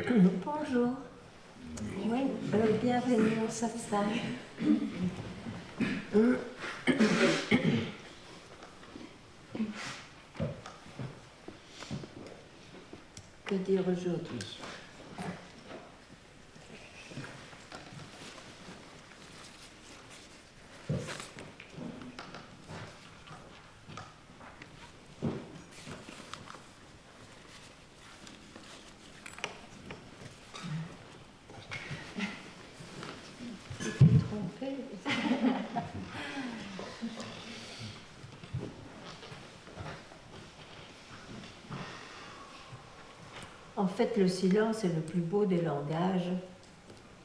Bonjour. Oui, bienvenue au satsang. Que dire aujourd'hui? Trompé. En fait, le silence est le plus beau des langages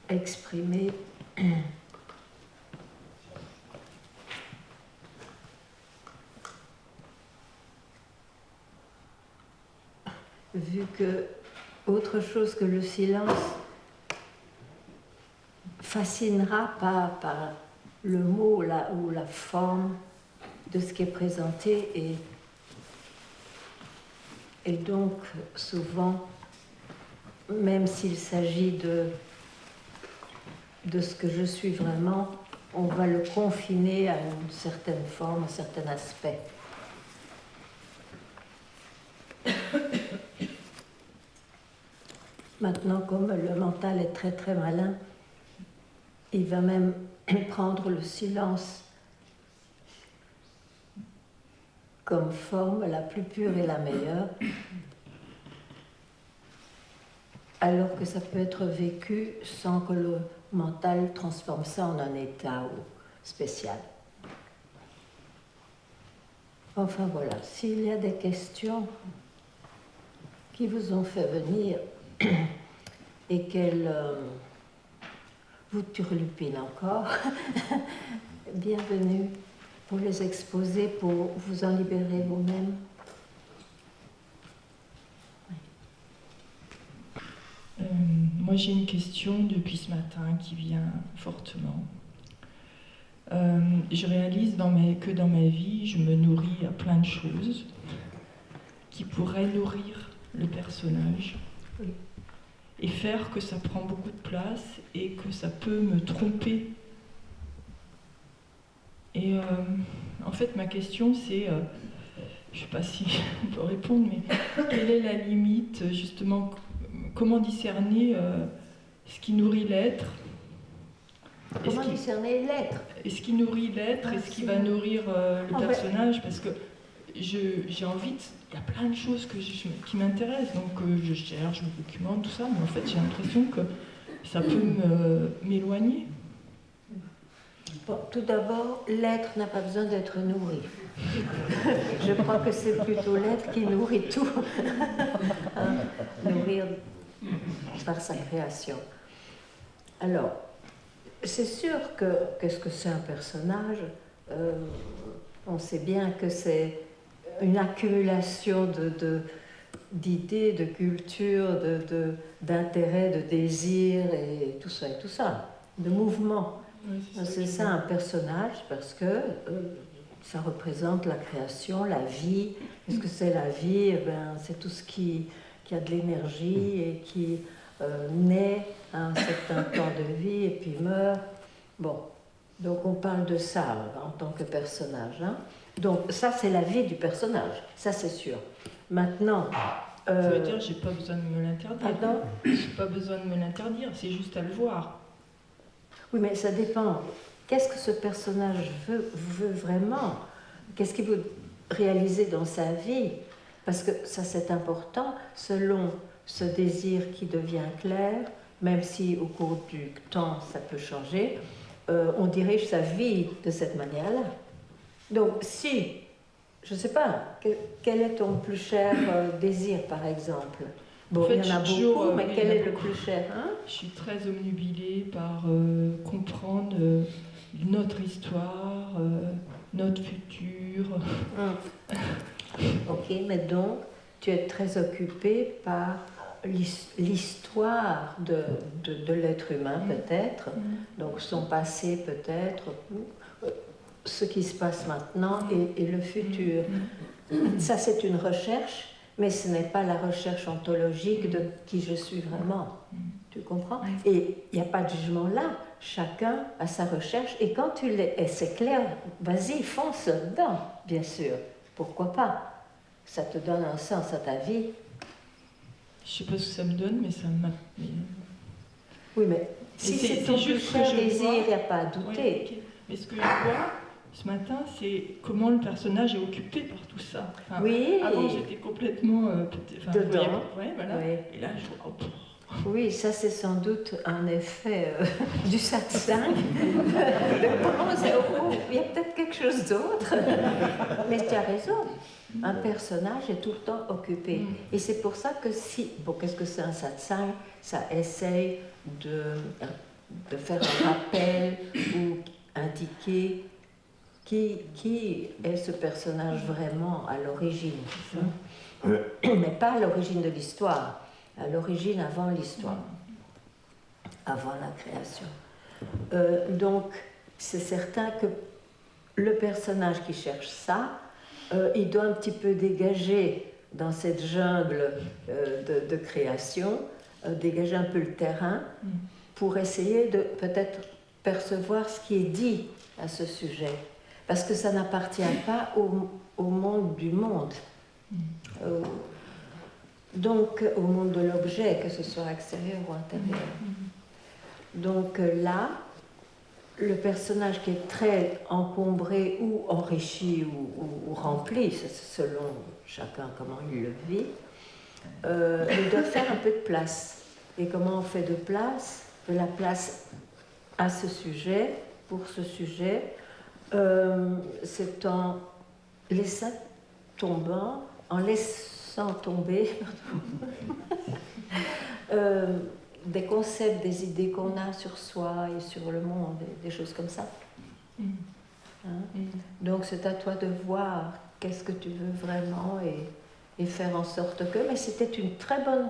exprimés vu que autre chose que le silence fascinera par le mot ou la forme de ce qui est présenté et donc souvent, même s'il s'agit de ce que je suis vraiment, on va le confiner à une certaine forme, un certain aspect. Maintenant, comme le mental est très très malin, il va même prendre le silence comme forme la plus pure et la meilleure, alors que ça peut être vécu sans que le mental transforme ça en un état spécial. Enfin voilà, s'il y a des questions qui vous ont fait venir et qu'elles vous turlupinent encore, bienvenue pour les exposer, pour vous en libérer vous-même. Moi j'ai une question depuis ce matin qui vient fortement. Je réalise que dans ma vie, je me nourris à plein de choses qui pourraient nourrir le personnage et faire que ça prend beaucoup de place et que ça peut me tromper. Et en fait, ma question c'est, je ne sais pas si on peut répondre, mais quelle est la limite, justement, comment discerner ce qui nourrit l'être? Comment discerner l'être? Et ce qui nourrit l'être et ce qui va nourrir le personnage, parce que j'ai envie il y a plein de choses qui m'intéressent, donc je cherche, je me documente, tout ça, mais en fait j'ai l'impression que ça peut m'éloigner. Bon, tout d'abord, l'être n'a pas besoin d'être nourri. Je crois que c'est plutôt l'être qui nourrit tout. Nourrir par sa création. Alors, c'est sûr que qu'est-ce que c'est un personnage? On sait bien que c'est une accumulation d'idées, de culture, d'intérêts, de désirs et tout ça, de mouvements. Oui, c'est ça un personnage parce que ça représente la création, la vie. Qu'est-ce que c'est la vie? Eh bien, c'est tout ce qui a de l'énergie et qui naît à un certain temps de vie et puis meurt. Bon, donc on parle de ça en tant que personnage. Hein. Donc ça, c'est la vie du personnage, ça c'est sûr. Maintenant... Ça veut dire que j'ai pas besoin de me l'interdire. Pardon ? J'ai pas besoin de me l'interdire, c'est juste à le voir. Oui, mais ça dépend. Qu'est-ce que ce personnage veut vraiment? Qu'est-ce qu'il veut réaliser dans sa vie? Parce que ça, c'est important, selon ce désir qui devient clair, même si au cours du temps, ça peut changer, on dirige sa vie de cette manière-là. Donc, si, je ne sais pas, quel est ton plus cher désir, par exemple? Bon, en fait, il y en a beaucoup, mais quel est le plus cher, hein? Je suis très omnubilée par comprendre notre histoire, notre futur. Ok, mais donc, tu es très occupée par l'histoire de l'être humain, peut-être, donc son passé, peut-être, ce qui se passe maintenant et le futur. Ça, c'est une recherche mais ce n'est pas la recherche ontologique de qui je suis vraiment. Tu comprends? Et il n'y a pas de jugement là. Chacun a sa recherche. Et quand tu l'es, et c'est clair, vas-y, fonce dedans, bien sûr. Pourquoi pas? Ça te donne un sens à ta vie. Je sais pas ce que ça me donne, mais ça m'a... Oui, mais si c'est ton plus cher désir, il n'y a pas à douter. Ouais, okay. Mais ce que je vois ce matin, c'est comment le personnage est occupé par tout ça. Enfin, oui. Avant, j'étais complètement... dedans. Ouais, voilà. Oui. Et là, je vois... Oui, ça c'est sans doute un effet du satsang. Il y a peut-être quelque chose d'autre. Mais tu as raison. Un personnage est tout le temps occupé. Et c'est pour ça que si... Bon, qu'est-ce que c'est un satsang? Ça essaye de faire un rappel ou indiquer qui est ce personnage vraiment à l'origine. Mais pas à l'origine de l'histoire. À l'origine avant l'histoire, avant la création. Donc, c'est certain que le personnage qui cherche ça, il doit un petit peu dégager dans cette jungle de création, dégager un peu le terrain pour essayer de peut-être percevoir ce qui est dit à ce sujet. Parce que ça n'appartient pas au monde du monde. Donc, au monde de l'objet, que ce soit extérieur ou intérieur. Donc là, le personnage qui est très encombré ou enrichi ou rempli, selon chacun comment il le vit, il doit faire un peu de place. Et comment on fait de la place à ce sujet, pour ce sujet, c'est en laissant tomber des concepts, des idées qu'on a sur soi et sur le monde, des choses comme ça. Donc c'est à toi de voir qu'est-ce que tu veux vraiment et faire en sorte que... Mais c'était une très bonne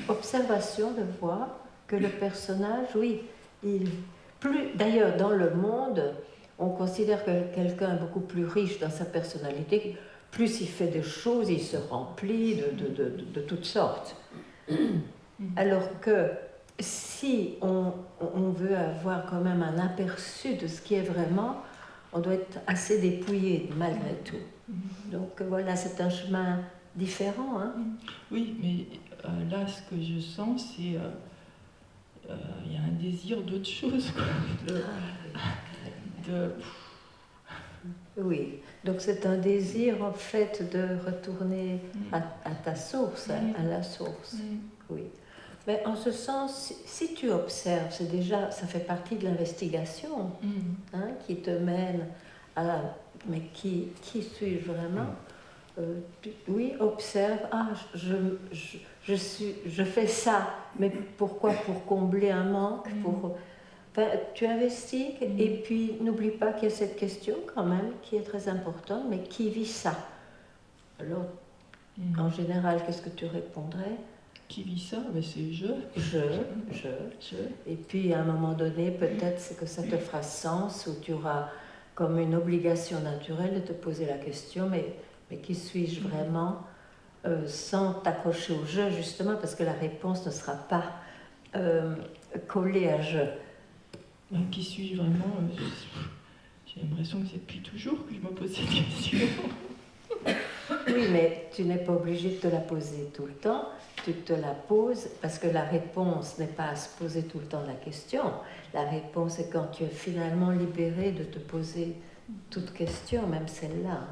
observation de voir que le personnage, oui, d'ailleurs dans le monde, on considère que quelqu'un est beaucoup plus riche dans sa personnalité. Plus il fait des choses, il se remplit de toutes sortes. Alors que si on veut avoir quand même un aperçu de ce qui est vraiment, on doit être assez dépouillé malgré tout. Donc voilà, c'est un chemin différent. Hein. Oui, mais là, ce que je sens, c'est... il y a un désir d'autre chose, quoi. Oui, donc c'est un désir en fait de retourner à ta source, à la source. Oui. Mais en ce sens, si tu observes, c'est déjà, ça fait partie de l'investigation qui te mène à mais qui suis-je vraiment? Oui, observe. Ah, je fais ça, mais pourquoi? Pour combler un manque, pour. Enfin, tu investigues et puis n'oublie pas qu'il y a cette question quand même qui est très importante, mais qui vit ça? Alors, en général, qu'est-ce que tu répondrais? Qui vit ça? Ben c'est je. Et puis à un moment donné, peut-être c'est que ça te fera sens ou tu auras comme une obligation naturelle de te poser la question, mais qui suis-je vraiment? Sans t'accrocher au je, justement, parce que la réponse ne sera pas collée à je. Qui suis-je vraiment? J'ai l'impression que c'est depuis toujours que je me pose cette question. Oui, mais tu n'es pas obligé de te la poser tout le temps. Tu te la poses parce que la réponse n'est pas à se poser tout le temps la question. La réponse est quand tu es finalement libéré de te poser toute question, même celle-là.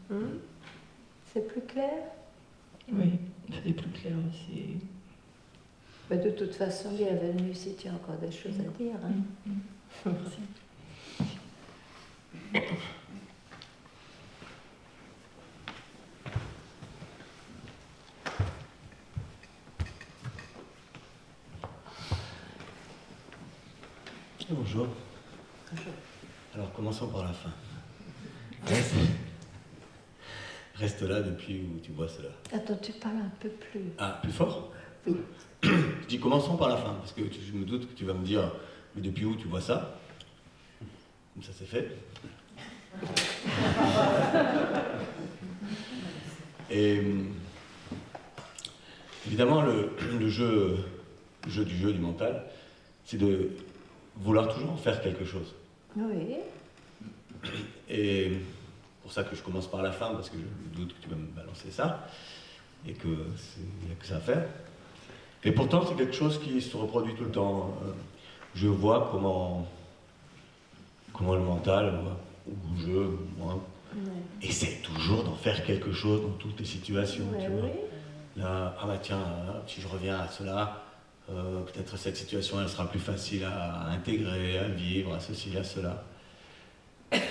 Hein. C'est plus clair? Oui, c'est plus clair. Mais de toute façon, bienvenue si tu as encore des choses à dire. Hein. Merci. Bonjour. Bonjour. Alors commençons par la fin. Reste là depuis où tu vois cela. Attends, tu parles un peu plus. Ah, plus fort? Oui. Je dis commençons par la fin, parce que je me doute que tu vas me dire, mais depuis où tu vois ça? Ça c'est fait. Et évidemment, le jeu du mental, c'est de vouloir toujours en faire quelque chose. Oui. Et pour ça que je commence par la fin, parce que je doute que tu vas me balancer ça, et qu'il n'y a que ça à faire. Et pourtant, c'est quelque chose qui se reproduit tout le temps. Je vois comment le mental, ou moi, essaie toujours d'en faire quelque chose dans toutes les situations. Tu vois. Là, ah bah tiens, si je reviens à cela, peut-être cette situation, elle sera plus facile à intégrer, à vivre, à ceci, à cela.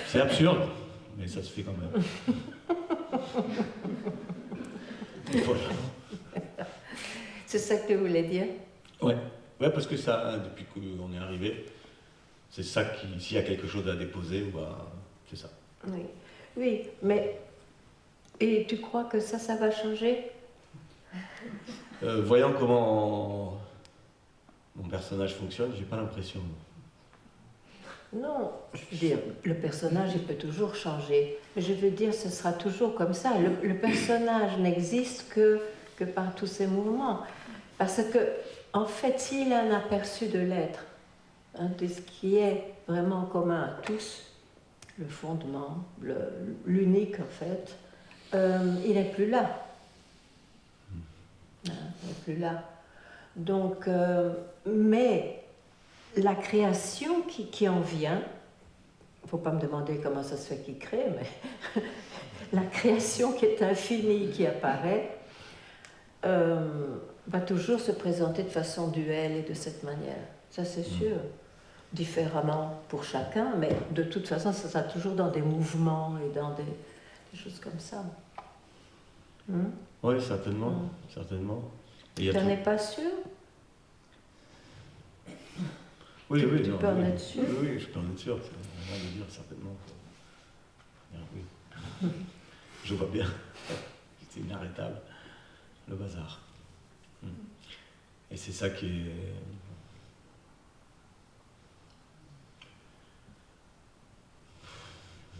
C'est absurde, mais ça se fait quand même. Voilà. C'est ça que tu voulais dire? Ouais, parce que ça, depuis qu'on est arrivé, c'est ça qui, s'il y a quelque chose à déposer, c'est ça. Oui, mais et tu crois que ça va changer? Voyant comment mon personnage fonctionne, j'ai pas l'impression. Non, je veux dire, le personnage, il peut toujours changer. Mais je veux dire, ce sera toujours comme ça. Le personnage n'existe que par tous ces mouvements. Parce que, en fait, s'il a un aperçu de l'être, de ce qui est vraiment commun à tous, le fondement, l'unique en fait, il n'est plus là. Il n'est plus là. Donc, mais la création qui en vient, il ne faut pas me demander comment ça se fait qu'il crée, mais la création qui est infinie, qui apparaît, va toujours se présenter de façon duelle et de cette manière. Ça, c'est sûr. Différemment pour chacun, mais de toute façon, ça sera toujours dans des mouvements et dans des choses comme ça. Oui, certainement. Certainement. Tu n'en es pas sûr? Oui, tu peux en être sûr? Oui, je peux en être sûr. C'est rien de dire, certainement. Oui. Je vois bien. C'est inarrêtable. Le bazar. Et c'est ça qui est...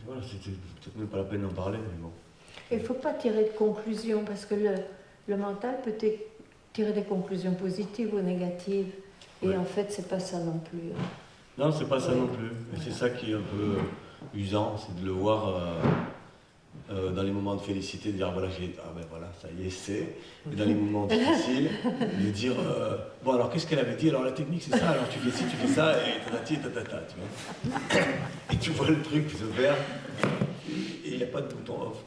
Voilà, c'était peut-être même pas la peine d'en parler, mais bon. Il ne faut pas tirer de conclusions, parce que le mental peut tirer des conclusions positives ou négatives. Et en fait, c'est pas ça non plus. Non, c'est pas ça non plus. Et c'est ça qui est un peu usant, c'est de le voir dans les moments de félicité, de dire voilà, ça y est, c'est. Et dans les moments difficiles, de dire bon, alors qu'est-ce qu'elle avait dit? Alors la technique, c'est ça, alors tu fais ci, tu fais ça, et tatati, tatata, tu vois. Et tu vois le truc se faire, et il n'y a pas de bouton off.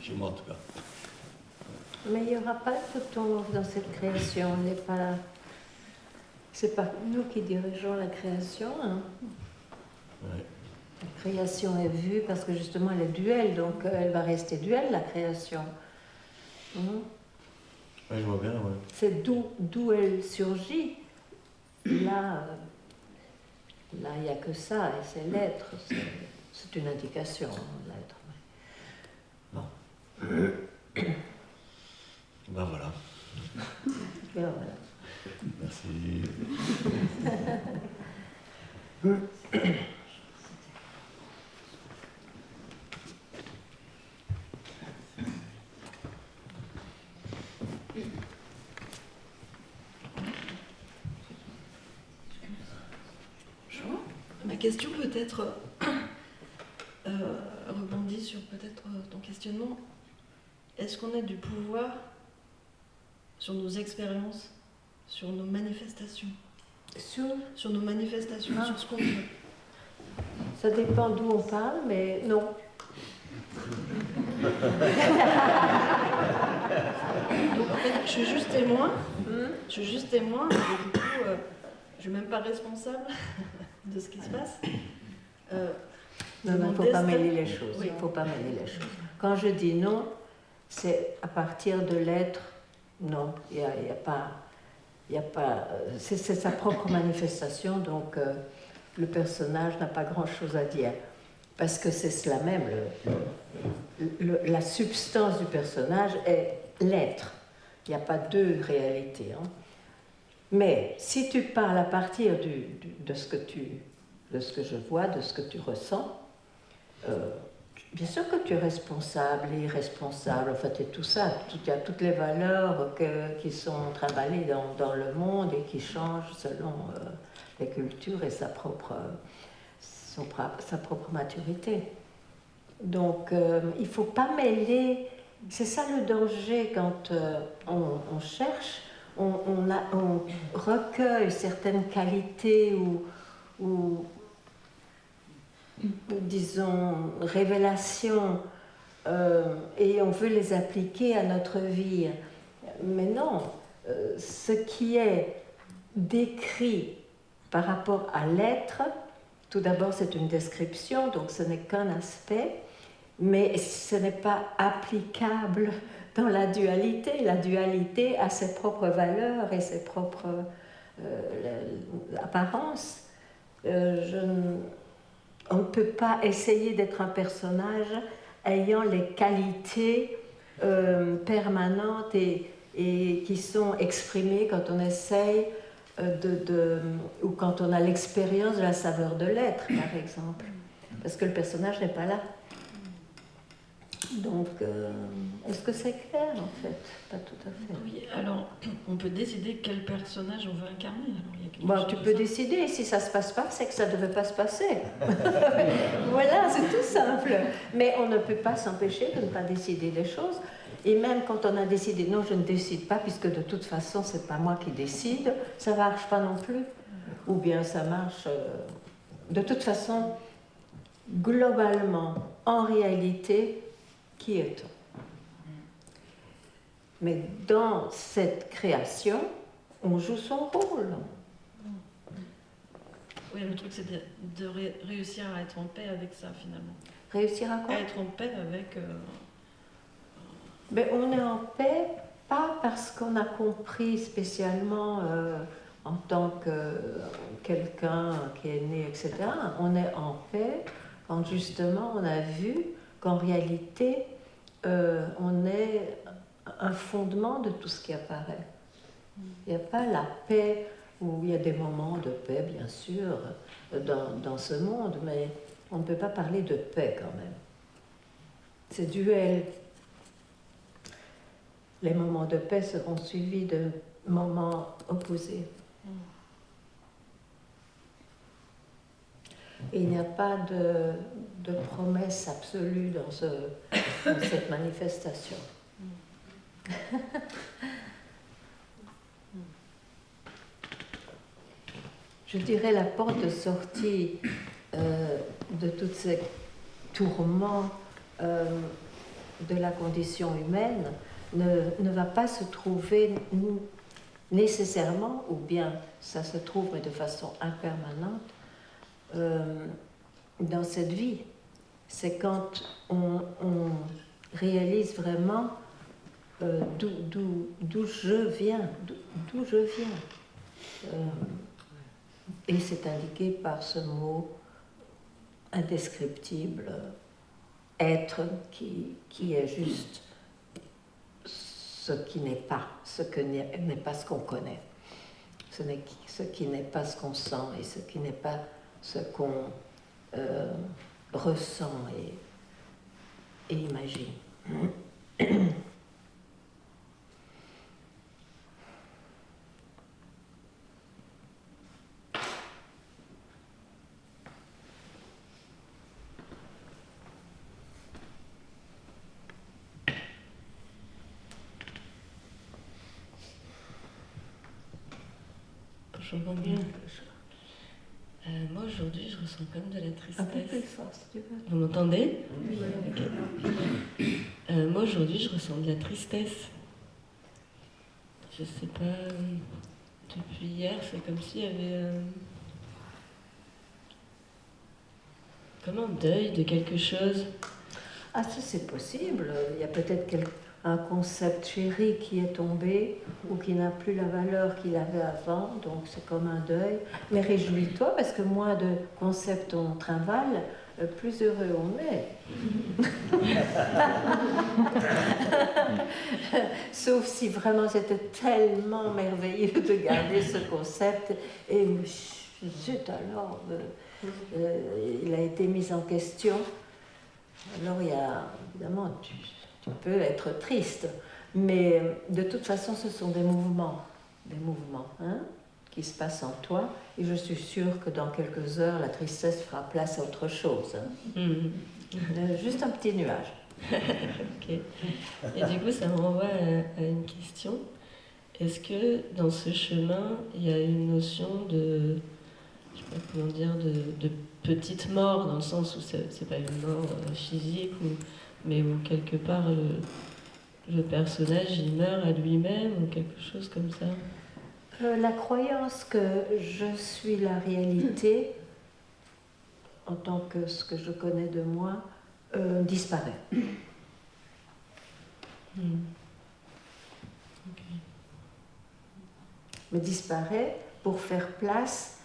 Chez moi, en tout cas. Mais il n'y aura pas de bouton off dans cette création. C'est pas nous qui dirigeons la création. Ouais. La création est vue parce que justement elle est duelle, donc elle va rester duelle, la création. Oui, je vois bien, ouais. C'est d'où elle surgit. Là, il n'y a que ça, et c'est l'être. C'est une indication, l'être. Bon. Ben voilà. Ben voilà. Merci. Ma question peut-être rebondit sur peut-être ton questionnement. Est-ce qu'on a du pouvoir sur nos expériences, sur nos manifestations? Sur nos manifestations, sur ce qu'on veut. Ça dépend d'où on parle, mais non. Donc en fait, je suis juste témoin. Je suis juste témoin, et du coup, je ne suis même pas responsable de ce qui se passe. Non, il ne faut pas mêler les choses. Oui. Il faut pas mêler les choses. Quand je dis non, c'est à partir de l'être. Non, il y a pas. C'est sa propre manifestation, donc le personnage n'a pas grand-chose à dire. Parce que c'est cela même, la substance du personnage est l'être. Il n'y a pas deux réalités. Hein. Mais si tu parles à partir de ce que je vois, de ce que tu ressens, bien sûr que tu es responsable et irresponsable, en fait, et tout ça. Il y a toutes les valeurs qui sont trimballées dans le monde et qui changent selon les cultures et sa propre maturité. Donc, il ne faut pas mêler. C'est ça le danger quand on cherche, on recueille certaines qualités ou disons, révélations et on veut les appliquer à notre vie. Mais non, ce qui est décrit par rapport à l'être, tout d'abord c'est une description, donc ce n'est qu'un aspect, mais ce n'est pas applicable dans la dualité. La dualité a ses propres valeurs et ses propres apparences. On ne peut pas essayer d'être un personnage ayant les qualités permanentes et qui sont exprimées quand on essaye ou quand on a l'expérience de la saveur de l'être, par exemple. Parce que le personnage n'est pas là. Donc, est-ce que c'est clair, en fait? Pas tout à fait. Oui, alors, on peut décider quel personnage on veut incarner. Alors, tu peux décider, et si ça ne se passe pas, c'est que ça ne devait pas se passer. Voilà, c'est tout simple. Mais on ne peut pas s'empêcher de ne pas décider des choses. Et même quand on a décidé, non, je ne décide pas, puisque de toute façon, ce n'est pas moi qui décide, ça ne marche pas non plus. Ou bien ça marche... de toute façon, globalement, en réalité, qui est-on? Mais dans cette création, on joue son rôle. Oui, le truc, c'est de réussir à être en paix avec ça, finalement. Réussir à quoi? À être en paix avec... Mais on est en paix, pas parce qu'on a compris spécialement en tant que quelqu'un qui est né, etc. On est en paix quand justement on a vu qu'en réalité, on est un fondement de tout ce qui apparaît. Il n'y a pas la paix où il y a des moments de paix, bien sûr, dans ce monde, mais on ne peut pas parler de paix quand même. C'est duel. Les moments de paix seront suivis de moments opposés. Et il n'y a pas de promesse absolue dans cette manifestation. Je dirais la porte de sortie de tous ces tourments de la condition humaine ne va pas se trouver nécessairement, ou bien ça se trouve mais de façon impermanente, dans cette vie. C'est quand on réalise vraiment d'où je viens, et c'est indiqué par ce mot indescriptible, être, qui est juste ce qui n'est pas, ce n'est pas ce qu'on connaît, ce qui n'est pas ce qu'on sent et ce qui n'est pas ce qu'on ressent et imagine. J'entends bien. Moi aujourd'hui je ressens quand même de la tristesse. Un peu plus fort si tu veux. Vous m'entendez? Oui. Okay. Moi aujourd'hui je ressens de la tristesse. Je sais pas, depuis hier c'est comme s'il y avait comme un deuil de quelque chose. Ah, ça c'est possible. Il y a peut-être un concept chéri qui est tombé ou qui n'a plus la valeur qu'il avait avant, donc c'est comme un deuil. Mais réjouis-toi parce que moins de concepts on trimballe, plus heureux on est. Sauf si vraiment c'était tellement merveilleux de garder ce concept et zut alors, il a été mis en question. Alors, il y a, évidemment, tu peux être triste, mais de toute façon, ce sont des mouvements hein, qui se passent en toi, et je suis sûre que dans quelques heures, la tristesse fera place à autre chose. Juste un petit nuage. Ok. Et du coup, ça me renvoie à une question. Est-ce que dans ce chemin, il y a une notion de, je sais pas comment dire, de petite mort, dans le sens où c'est pas une mort physique, mais où quelque part le personnage il meurt à lui-même ou quelque chose comme ça? La croyance que je suis la réalité, en tant que ce que je connais de moi, disparaît. Okay. Mais disparaît pour faire place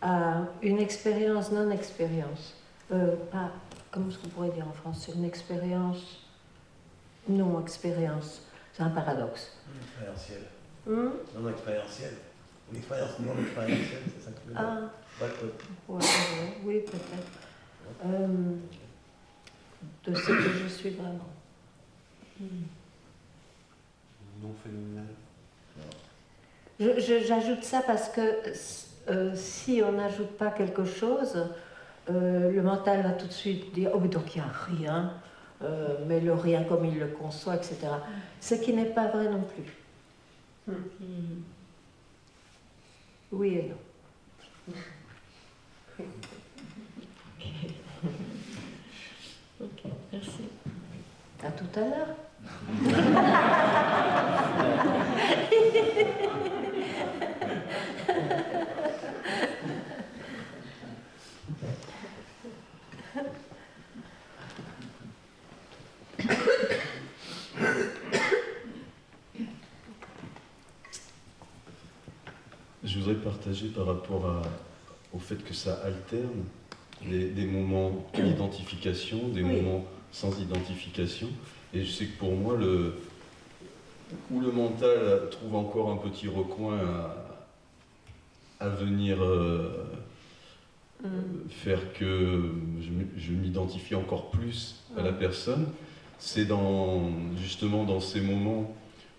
à une expérience non-expérience. Comment est-ce qu'on pourrait dire en français? Une expérience non-expérience. C'est un paradoxe. Expérientiel. Non expérientiel. Une expérience non expérientielle, c'est ça que tu veux dire? Oui, peut-être. De ce que je suis vraiment. Non phénoménal. J'ajoute ça parce que si on n'ajoute pas quelque chose, le mental va tout de suite dire « Oh, mais donc il n'y a rien, mais le rien comme il le conçoit, etc. » Ce qui n'est pas vrai non plus. Oui et non. Ok, merci. À tout à l'heure. Je voudrais partager par rapport au fait que ça alterne des moments d'identification, des moments sans identification. Et je sais que pour moi, où le mental trouve encore un petit recoin à venir faire que je m'identifie encore plus à la personne, c'est justement dans ces moments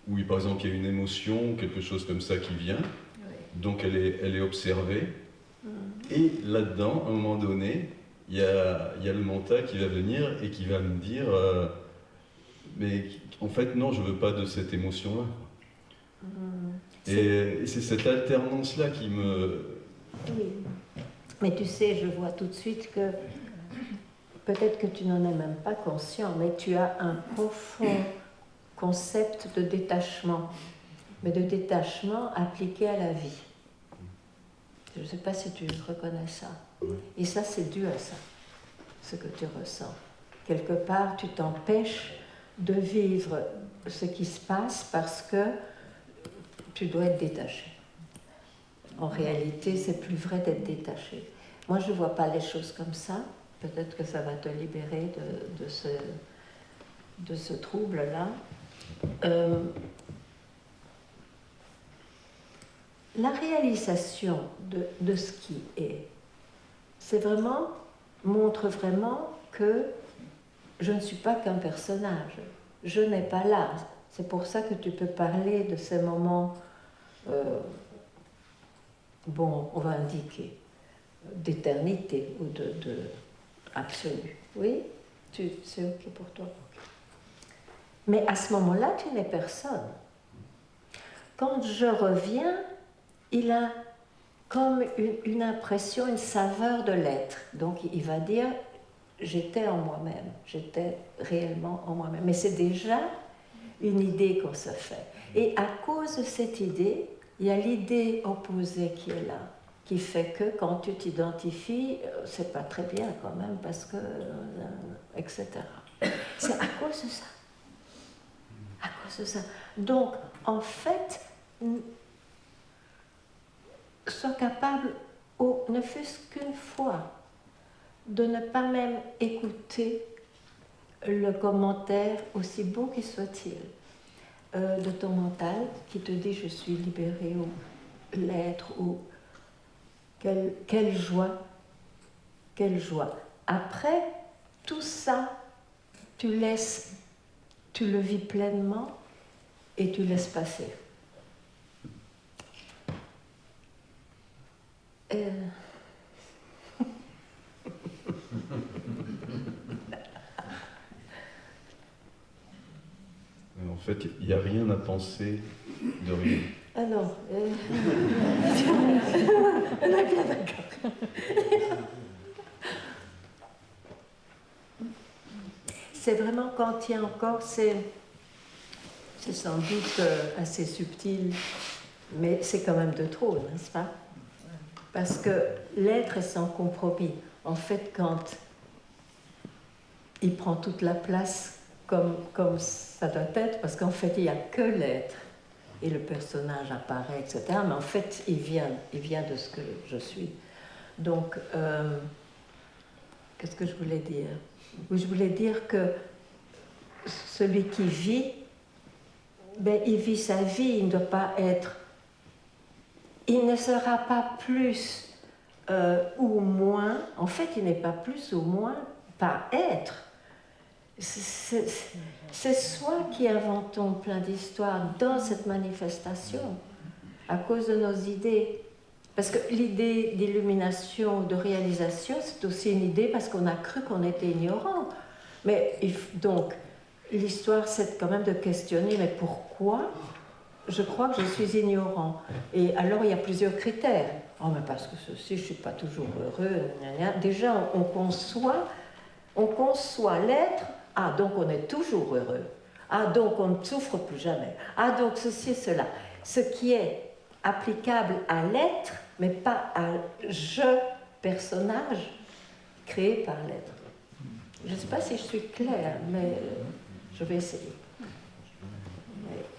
où, par exemple, il y a une émotion, quelque chose comme ça qui vient, donc elle est observée, et là-dedans, à un moment donné, il y a le mental qui va venir et qui va me dire mais en fait non, je veux pas de cette émotion-là. Et c'est cette alternance-là qui me... Oui. Mais tu sais, je vois tout de suite que peut-être que tu n'en es même pas conscient, mais tu as un profond concept de détachement, mais de détachement appliqué à la vie. Je ne sais pas si tu reconnais ça. Et ça, c'est dû à ça, ce que tu ressens. Quelque part, tu t'empêches de vivre ce qui se passe parce que tu dois être détaché. En réalité, c'est plus vrai d'être détaché. Moi, je ne vois pas les choses comme ça. Peut-être que ça va te libérer de ce trouble-là. La réalisation de ce qui est, montre vraiment que je ne suis pas qu'un personnage. Je n'ai pas là. C'est pour ça que tu peux parler de ces moments, on va indiquer, d'éternité ou de absolu. Oui? C'est OK pour toi? Mais à ce moment-là, tu n'es personne. Quand je reviens, il a comme une impression, une saveur de l'être. Donc il va dire, j'étais en moi-même, j'étais réellement en moi-même. Mais c'est déjà une idée qu'on se fait. Et à cause de cette idée, il y a l'idée opposée qui est là, qui fait que quand tu t'identifies, c'est pas très bien quand même, parce que... etc. C'est à cause de ça. À cause de ça. Donc, en fait, sois capable, ne fût-ce qu'une fois, de ne pas même écouter le commentaire, aussi beau qu'il soit-il, de ton mental qui te dit « je suis libéré » ou « l'être » ou « quelle joie ». Après, tout ça tu le vis pleinement et tu laisses passer. En fait, il n'y a rien à penser de rien. Alors, on est bien d'accord. C'est vraiment quand il y a encore, c'est sans doute assez subtil, mais c'est quand même de trop, n'est-ce pas? Parce que l'être est sans compromis. En fait, quand il prend toute la place comme ça doit être, parce qu'en fait, il n'y a que l'être, et le personnage apparaît, etc. Mais en fait, il vient de ce que je suis. Donc, qu'est-ce que je voulais dire? Oui, je voulais dire que celui qui vit, ben, il vit sa vie, il ne doit pas être... Il ne sera pas plus ou moins, en fait, il n'est pas plus ou moins par être. C'est soi qui inventons plein d'histoires dans cette manifestation, à cause de nos idées. Parce que l'idée d'illumination, de réalisation, c'est aussi une idée parce qu'on a cru qu'on était ignorant. Mais donc, l'histoire, c'est quand même de questionner, mais pourquoi je crois que je suis ignorant? Et alors, il y a plusieurs critères. Oh, mais parce que ceci, je ne suis pas toujours heureux. Déjà, on conçoit l'être. Ah, donc on est toujours heureux. Ah, donc on ne souffre plus jamais. Ah, donc ceci et cela. Ce qui est applicable à l'être, mais pas à je, personnage, créé par l'être. Je ne sais pas si je suis claire, mais je vais essayer.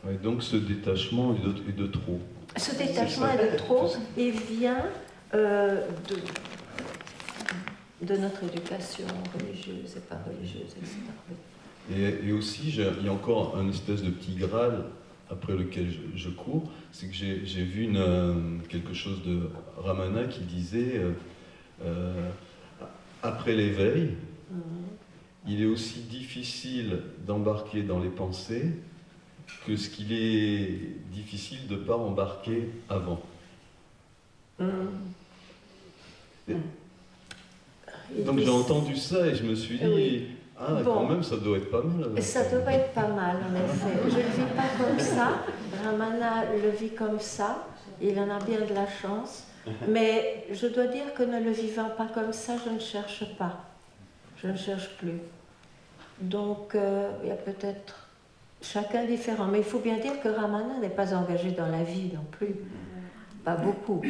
Ouais, donc ce détachement est de trop. Ce détachement est de trop, il vient de notre éducation religieuse et pas religieuse, etc. Et aussi, il y a encore un espèce de petit Graal après lequel je cours, c'est que j'ai vu quelque chose de Ramana qui disait après l'éveil, il est aussi difficile d'embarquer dans les pensées que ce qu'il est difficile de ne pas embarquer avant. Donc j'ai entendu ça et je me suis dit, ah, bon, quand même, ça doit être pas mal. Ça doit être pas mal, en effet. Je ne le vis pas comme ça. Ramana le vit comme ça. Il en a bien de la chance. Mais je dois dire que ne le vivant pas comme ça, je ne cherche pas. Je ne cherche plus. Donc, il y a peut-être chacun différent. Mais il faut bien dire que Ramana n'est pas engagé dans la vie non plus. Pas beaucoup.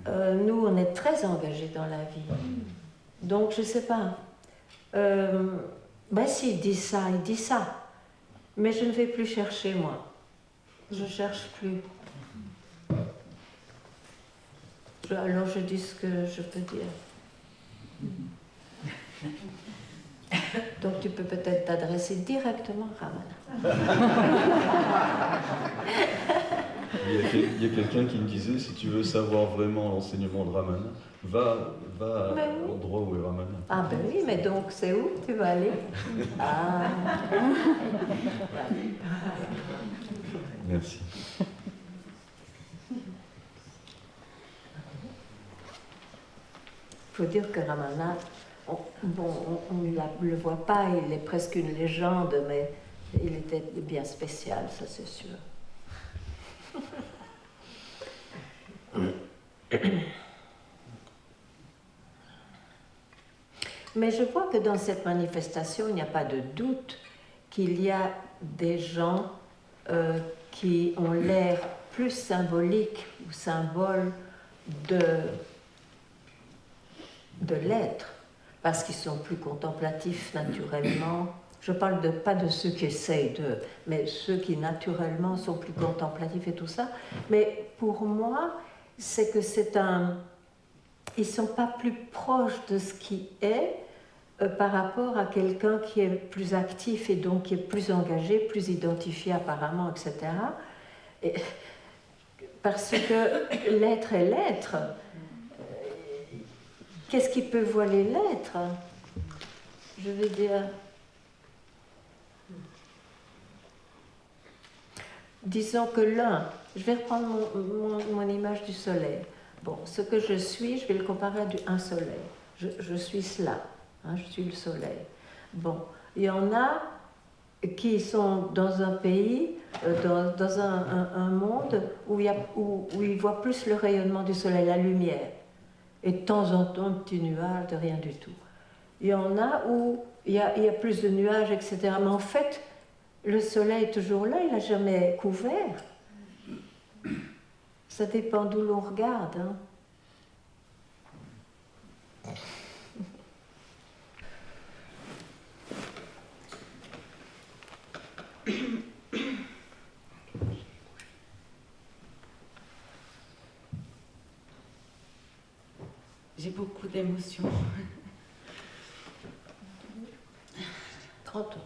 Nous, on est très engagés dans la vie. Donc, je ne sais pas. Ben s'il dit ça, il dit ça. Mais je ne vais plus chercher, moi. Je ne cherche plus. Alors je dis ce que je peux dire. Donc tu peux peut-être t'adresser directement à Ramana. Il y a quelqu'un qui me disait, si tu veux savoir vraiment l'enseignement de Ramana, va à l'endroit où est Ramana. Ah ben oui, mais donc c'est où tu vas aller? Ah. Merci. Il faut dire que Ramana, on ne le voit pas, il est presque une légende, mais il était bien spécial, ça c'est sûr. Mais je vois que dans cette manifestation, il n'y a pas de doute qu'il y a des gens qui ont l'air plus symboliques ou symboles de l'être, parce qu'ils sont plus contemplatifs naturellement. Je parle pas de ceux qui essayent mais ceux qui naturellement sont plus contemplatifs et tout ça. Mais pour moi, c'est que ils ne sont pas plus proches de ce qui est par rapport à quelqu'un qui est plus actif et donc qui est plus engagé, plus identifié apparemment, etc. Parce que l'être est l'être. Qu'est-ce qui peut voiler l'être? Je veux dire, disons que l'un, je vais reprendre mon image du soleil. Bon, ce que je suis, je vais le comparer à un soleil. Je suis cela, hein, je suis le soleil. Bon, il y en a qui sont dans un pays, dans un monde où ils voient plus le rayonnement du soleil, la lumière. Et de temps en temps, un petit nuage de rien du tout. Il y en a où il y a plus de nuages, etc. Mais en fait, le soleil est toujours là, il n'a jamais couvert. Ça dépend d'où l'on regarde. Hein. J'ai beaucoup d'émotions. 30 ans.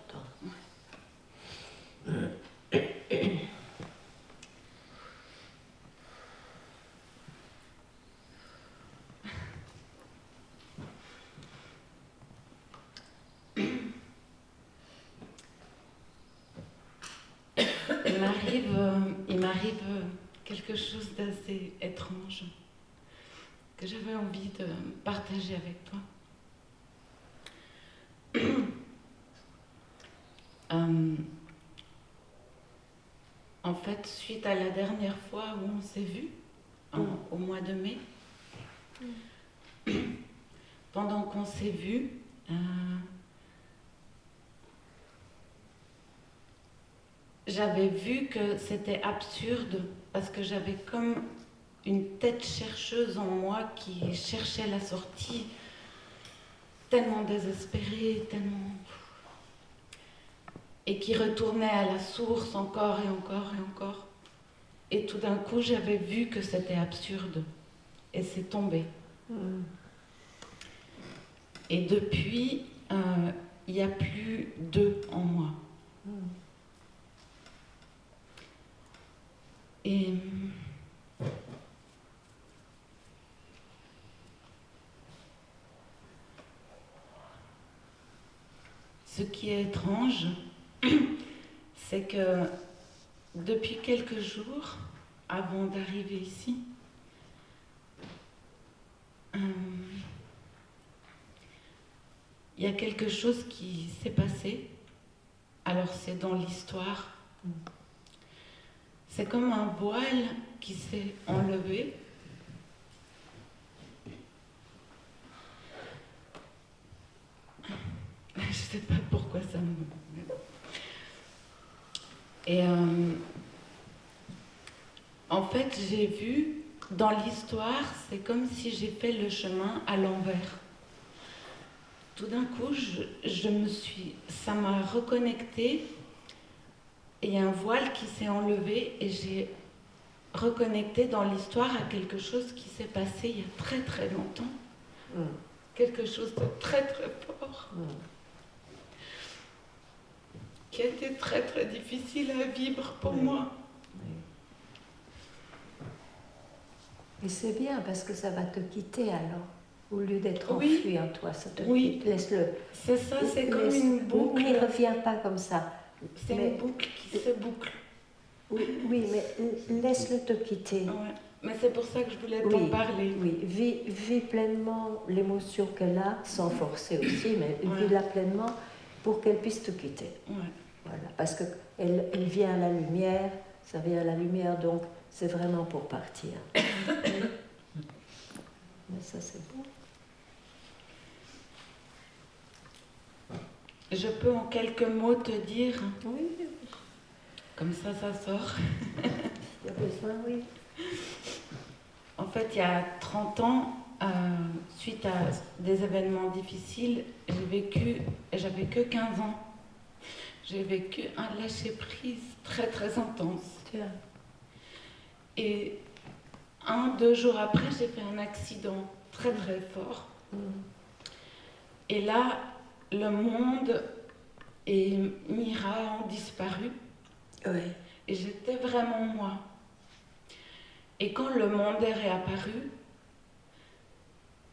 Il m'arrive quelque chose d'assez étrange que j'avais envie de partager avec toi. En fait, suite à la dernière fois où on s'est vu, au mois de mai, pendant qu'on s'est vu, j'avais vu que c'était absurde parce que j'avais comme une tête chercheuse en moi qui cherchait la sortie, tellement désespérée, tellement... et qui retournait à la source encore et encore et encore. Et tout d'un coup, j'avais vu que c'était absurde. Et c'est tombé. Et depuis, il n'y a plus d'eux en moi. Et... ce qui est étrange, c'est que depuis quelques jours, avant d'arriver ici, il y a quelque chose qui s'est passé. Alors c'est dans l'histoire. C'est comme un voile qui s'est enlevé. Je ne sais pas pourquoi ça me... Et en fait, j'ai vu, dans l'histoire, c'est comme si j'ai fait le chemin à l'envers. Tout d'un coup, ça m'a reconnecté, et il y a un voile qui s'est enlevé, et j'ai reconnecté dans l'histoire à quelque chose qui s'est passé il y a très très longtemps. Quelque chose de très très fort. Qui a été très très difficile à vivre pour moi. Et c'est bien parce que ça va te quitter alors. Au lieu d'être enfui en toi, ça te quitte. Laisse-le. C'est ça, c'est comme une boucle. Il ne revient pas comme ça. C'est une boucle qui se boucle. Oui, mais laisse-le te quitter. Ouais. Mais c'est pour ça que je voulais t'en parler. Oui, vis pleinement l'émotion qu'elle a, sans forcer aussi, mais vis-la pleinement pour qu'elle puisse te quitter. Voilà, parce qu'elle vient à la lumière, ça vient à la lumière, donc c'est vraiment pour partir. Mais ça, c'est beau. Je peux en quelques mots te dire, Oui. Comme ça sort. Il y a besoin, oui. En fait, il y a 30 ans, suite à des événements difficiles, j'avais que 15 ans. J'ai vécu un lâcher-prise très très intense. Tiens. Et 2 jours après, j'ai fait un accident très très fort. Et là, le monde et Mira ont disparu. Et j'étais vraiment moi. Et quand le monde est réapparu,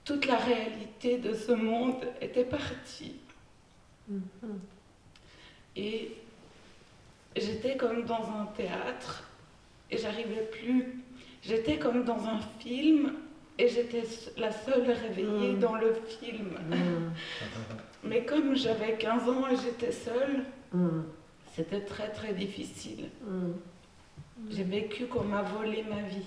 toute la réalité de ce monde était partie. Et j'étais comme dans un théâtre et j'arrivais plus. J'étais comme dans un film et j'étais la seule réveillée dans le film. Mais comme j'avais 15 ans et j'étais seule, c'était très très difficile. J'ai vécu qu'on m'a volé ma vie.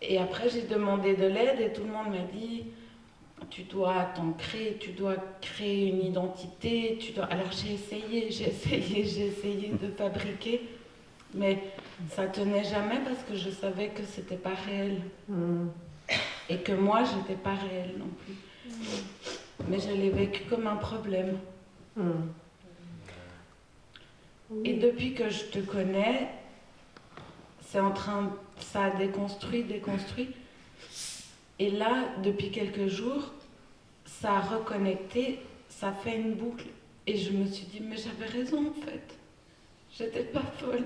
Et après j'ai demandé de l'aide et tout le monde m'a dit tu dois t'ancrer, tu dois créer une identité, tu dois... Alors j'ai essayé de fabriquer, mais ça tenait jamais parce que je savais que c'était pas réel. Et que moi j'étais pas réelle non plus. Mais je l'ai vécu comme un problème. Et depuis que je te connais, ça a déconstruit. Et là, depuis quelques jours, ça a reconnecté, ça fait une boucle. Et je me suis dit, mais j'avais raison en fait. J'étais pas folle.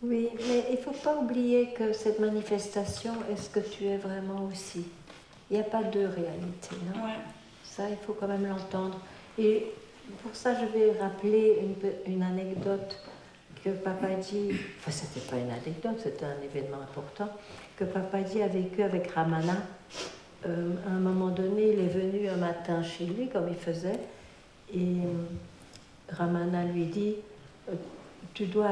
Oui, mais il ne faut pas oublier que cette manifestation est ce que tu es vraiment aussi. Il n'y a pas deux réalités. Hein. Ouais. Ça, il faut quand même l'entendre. Et pour ça, je vais rappeler une anecdote que Papadji, enfin c'était pas une anecdote, c'était un événement important, que Papadji a vécu avec Ramana. À un moment donné, il est venu un matin chez lui, comme il faisait, et Ramana lui dit tu dois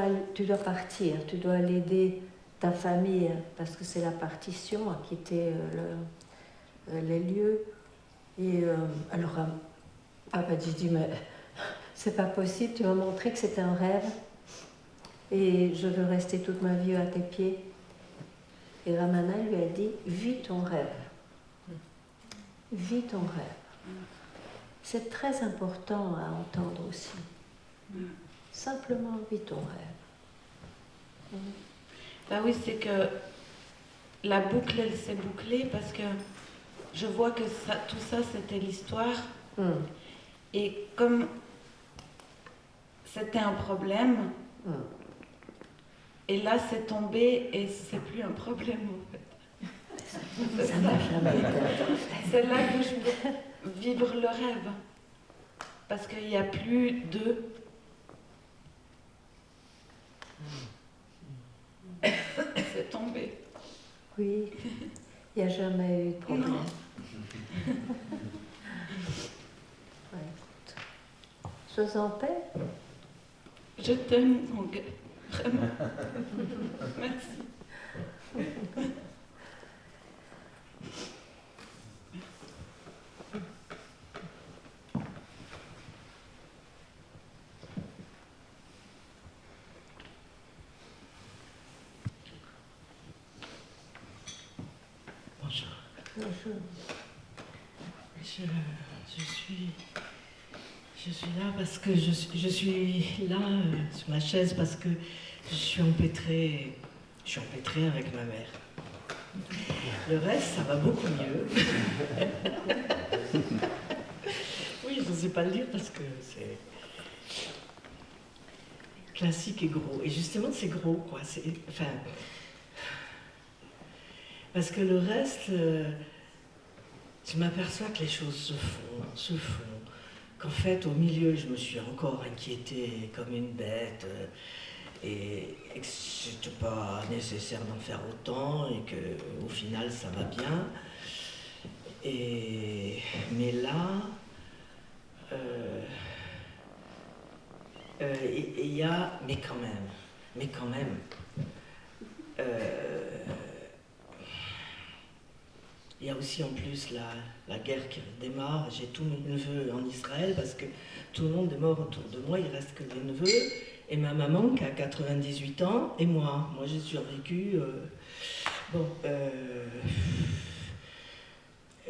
partir, tu dois aller aider ta famille, parce que c'est la partition à quitter les lieux. Et alors Papadji dit mais c'est pas possible, tu m'as montré que c'était un rêve. Et je veux rester toute ma vie à tes pieds. Et Ramana lui a dit, vis ton rêve. Vis ton rêve. C'est très important à entendre aussi. Simplement, vis ton rêve. Bah oui, c'est que la boucle, elle s'est bouclée parce que je vois que tout ça, c'était l'histoire. Et comme c'était un problème, et là, c'est tombé et c'est plus un problème en fait. Ça n'a jamais été. C'est là que je peux vivre le rêve. Parce qu'il n'y a plus de... C'est tombé. Oui, il n'y a jamais eu de problème. Ouais, écoute. Sois en paix. Je t'aime, mon gars. Vraiment. Merci. Bonjour. Bonjour. Je suis là parce que je suis là sur la chaise parce que je suis empêtrée avec ma mère. Le reste, ça va beaucoup mieux. Oui, je ne sais pas le dire parce que c'est classique et gros. Et justement, c'est gros, quoi. Parce que le reste, je m'aperçois que les choses se font. Qu'en fait, au milieu, je me suis encore inquiétée comme une bête, et que c'était pas nécessaire d'en faire autant, et qu'au final, ça va bien. Mais là, il y a... Mais quand même... Il y a aussi en plus la guerre qui démarre. J'ai tous mes neveux en Israël parce que tout le monde est mort autour de moi. Il ne reste que des neveux et ma maman qui a 98 ans et moi. Moi, j'ai survécu.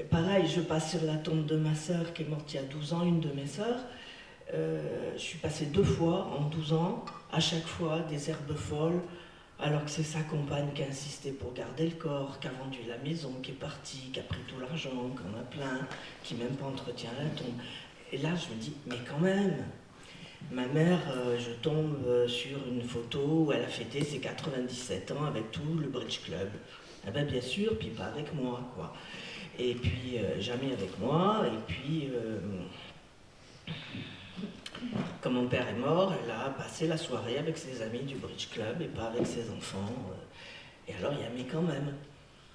Pareil, je passe sur la tombe de ma sœur qui est morte il y a 12 ans, une de mes sœurs. Je suis passée 2 fois en 12 ans, à chaque fois des herbes folles. Alors que c'est sa compagne qui a insisté pour garder le corps, qui a vendu la maison, qui est partie, qui a pris tout l'argent, qu'on a plein, qui même pas entretient la tombe. Et là, je me dis, mais quand même, ma mère, je tombe sur une photo où elle a fêté ses 97 ans avec tout le Bridge Club. Eh ben bien sûr, puis pas avec moi, quoi. Et puis, jamais avec moi, et puis... quand mon père est mort, elle a passé la soirée avec ses amis du Bridge Club et pas avec ses enfants. Et alors, il y a mais quand même.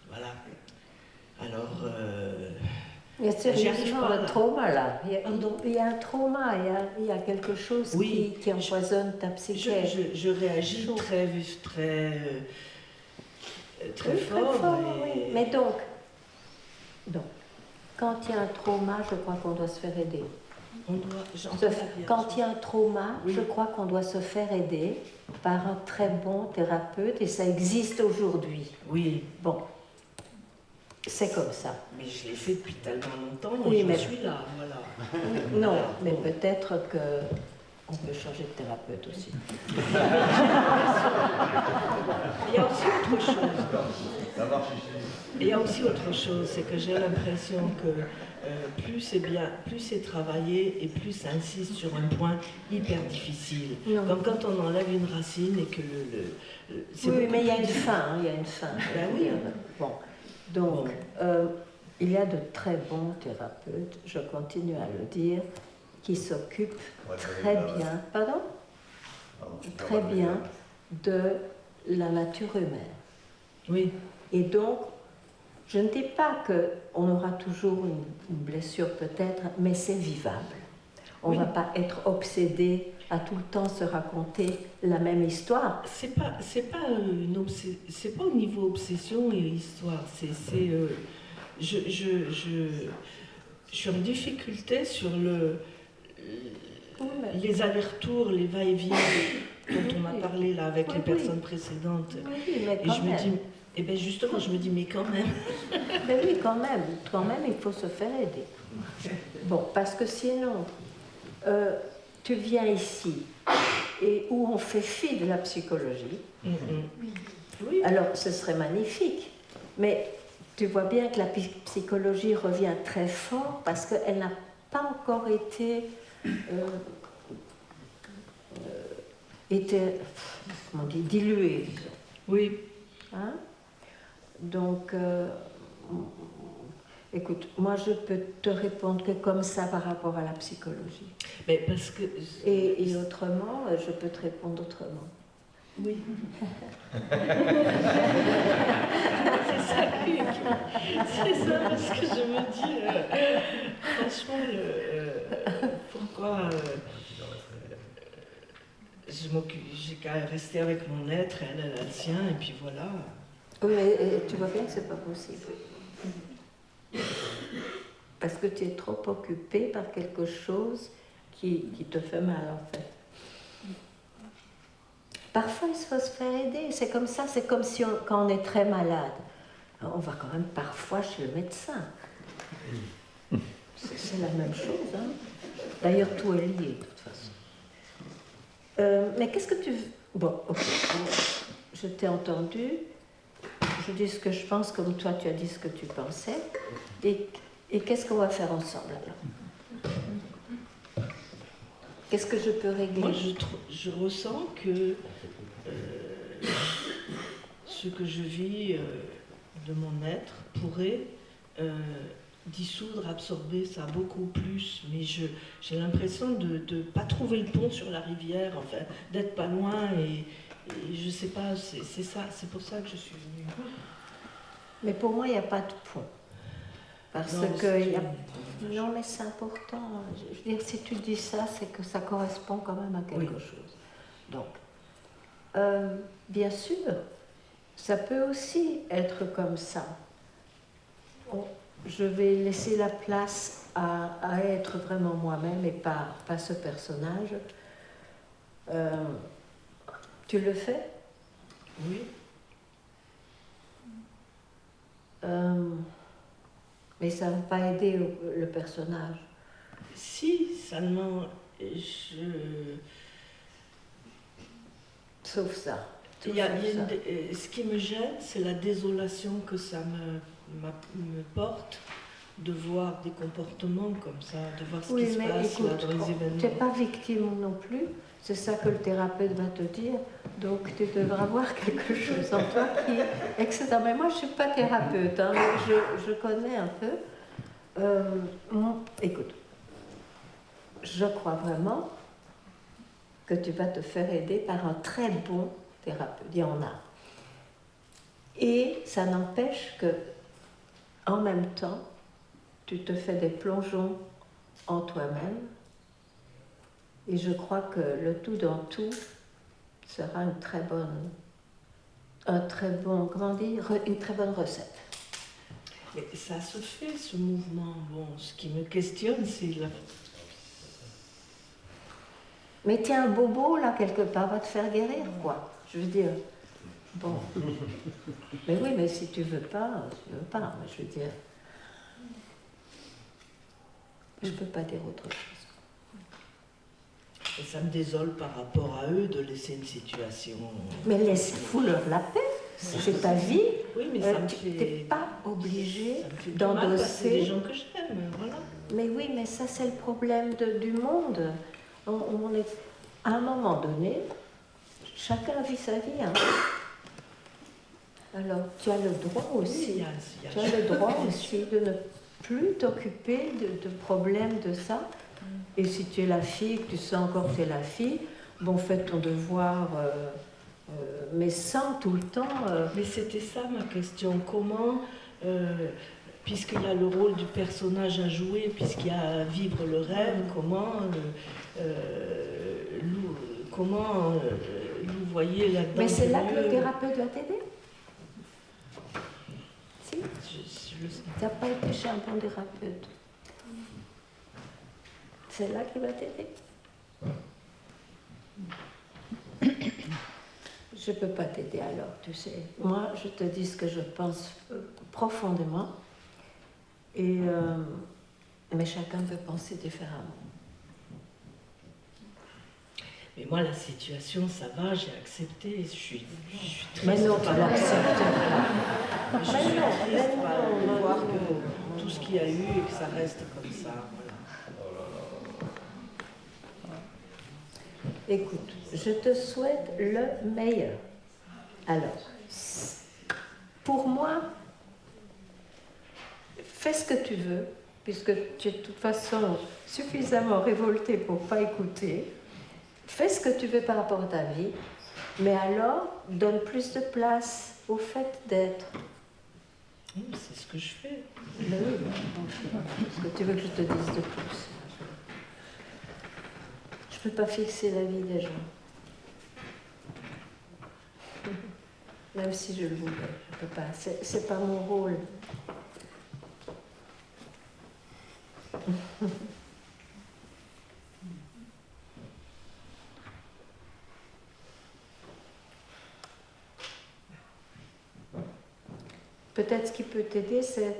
Voilà. Alors... il y a sérieusement un trauma là. Il y a un trauma, il y a quelque chose qui empoisonne ta psyché. Je réagis très fort. Oui. Mais donc, quand il y a un trauma, je crois qu'on doit se faire aider. Quand il y a un trauma, je crois qu'on doit se faire aider par un très bon thérapeute, et ça existe aujourd'hui. Oui. Bon, c'est comme ça. Mais je l'ai fait depuis tellement longtemps, mais je suis là, voilà. Non, mais peut-être qu'on peut changer de thérapeute aussi. Il y a aussi autre chose. Il y a aussi autre chose, c'est que j'ai l'impression que plus c'est travaillé et plus ça insiste sur un point hyper difficile. Non. Comme quand on enlève une racine et que oui, mais il y a une fin, Ben oui. Bon. Donc, il y a de très bons thérapeutes, je continue à le dire, qui s'occupent très bien, très bien de la nature humaine. Oui. Et donc, je ne dis pas qu'on aura toujours une blessure peut-être, mais c'est vivable. On ne va pas être obsédé à tout le temps se raconter la même histoire. C'est pas au niveau obsession et histoire. Je suis en difficulté sur les allers-retours, les va-et-vient dont on a parlé là avec les personnes précédentes. Oui, mais et je me dis, et bien justement, je me dis, mais quand même. Ben oui, quand même, il faut se faire aider. Bon, parce que sinon, tu viens ici et où on fait fi de la psychologie. Oui. Alors, ce serait magnifique. Mais tu vois bien que la psychologie revient très fort parce qu'elle n'a pas encore été diluée. Oui. Hein? Donc, écoute, moi je peux te répondre que comme ça par rapport à la psychologie. Mais parce que... Et autrement, je peux te répondre autrement. Oui. C'est ça, parce que je me dis, franchement, pourquoi j'ai qu'à rester avec mon être, elle a le sien, et puis voilà. Oui, mais tu vois bien que c'est pas possible. Parce que tu es trop occupé par quelque chose qui te fait mal, en fait. Parfois, il faut se faire aider. C'est comme ça, c'est comme si quand on est très malade, on va quand même parfois chez le médecin. C'est la même chose, hein. D'ailleurs, tout est lié, de toute façon. Mais qu'est-ce que tu veux... Bon, ok. Je t'ai entendu. Je dis ce que je pense, comme toi tu as dit ce que tu pensais. Et qu'est-ce qu'on va faire ensemble alors? Qu'est-ce que je peux régler? Moi, je ressens que ce que je vis de mon être pourrait dissoudre, absorber ça beaucoup plus. Mais j'ai l'impression de ne pas trouver le pont sur la rivière, enfin, d'être pas loin et je sais pas, c'est ça, c'est pour ça que je suis venue. Mais pour moi, il n'y a pas de pont. Parce que non, mais c'est important. Je veux dire, si tu dis ça, c'est que ça correspond quand même à quelque chose. Donc, bien sûr, ça peut aussi être comme ça. Je vais laisser la place à être vraiment moi-même et pas ce personnage. Tu le fais? Oui. Mais ça ne va pas aider le personnage. Si, seulement Sauf ça. Ce qui me gêne, c'est la désolation que ça me porte de voir des comportements comme ça, de voir ce qui se passe là dans les événements. Tu n'es pas victime non plus, c'est ça que le thérapeute va te dire, donc tu devras voir quelque chose en toi qui... etc. Mais moi je ne suis pas thérapeute, hein, mais je connais un peu. Écoute, je crois vraiment que tu vas te faire aider par un très bon thérapeute. Il y en a. Et ça n'empêche que, en même temps, tu te fais des plongeons en toi-même. Et je crois que le tout dans tout sera une très bonne recette. Mais ça se fait, ce mouvement. Bon, ce qui me questionne, c'est la... Mais tiens, un bobo, là, quelque part, va te faire guérir, quoi. Je veux dire, bon. Mais oui, mais si tu veux pas, mais je veux dire... Je peux pas dire autre chose. Et ça me désole par rapport à eux de laisser une situation... Mais laisse-leur la paix. C'est ta vie. Oui, mais ça me tu fait... n'es pas obligé d'endosser. C'est des d'endosser. gens que j'aime, voilà. Mais oui, mais ça, c'est le problème du monde. On est, à un moment donné, chacun vit sa vie. Hein. Alors, tu as le droit aussi. Oui, tu as le droit aussi de ne plus t'occuper de problèmes de ça. Et si tu es la fille, que tu sens encore que tu es la fille, bon, fais ton devoir, mais sans tout le temps... Mais c'était ça ma question. Comment, puisqu'il y a le rôle du personnage à jouer, puisqu'il y a à vivre le rêve, comment vous voyez là-dedans? Mais c'est là que le thérapeute va t'aider. Si? Je le sais. Tu n'as pas été chez un bon thérapeute. C'est là qu'il va t'aider. Je ne peux pas t'aider alors, tu sais. Moi, je te dis ce que je pense profondément. Mais chacun peut penser différemment. Mais moi, la situation, ça va, j'ai accepté. Je suis triste. Mais non, tu l'acceptes pas. Je suis triste de voir que tout ce qu'il y a eu et que ça reste comme ça. Voilà. Écoute, je te souhaite le meilleur. Alors, pour moi, fais ce que tu veux, puisque tu es de toute façon suffisamment révolté pour ne pas écouter. Fais ce que tu veux par rapport à ta vie, mais alors donne plus de place au fait d'être. Oui, c'est ce que je fais. Mais oui, est-ce que tu veux que je te dise de plus? Je ne peux pas fixer la vie des gens. Même si je le voulais, je ne peux pas. C'est pas mon rôle. Peut-être ce qui peut t'aider, c'est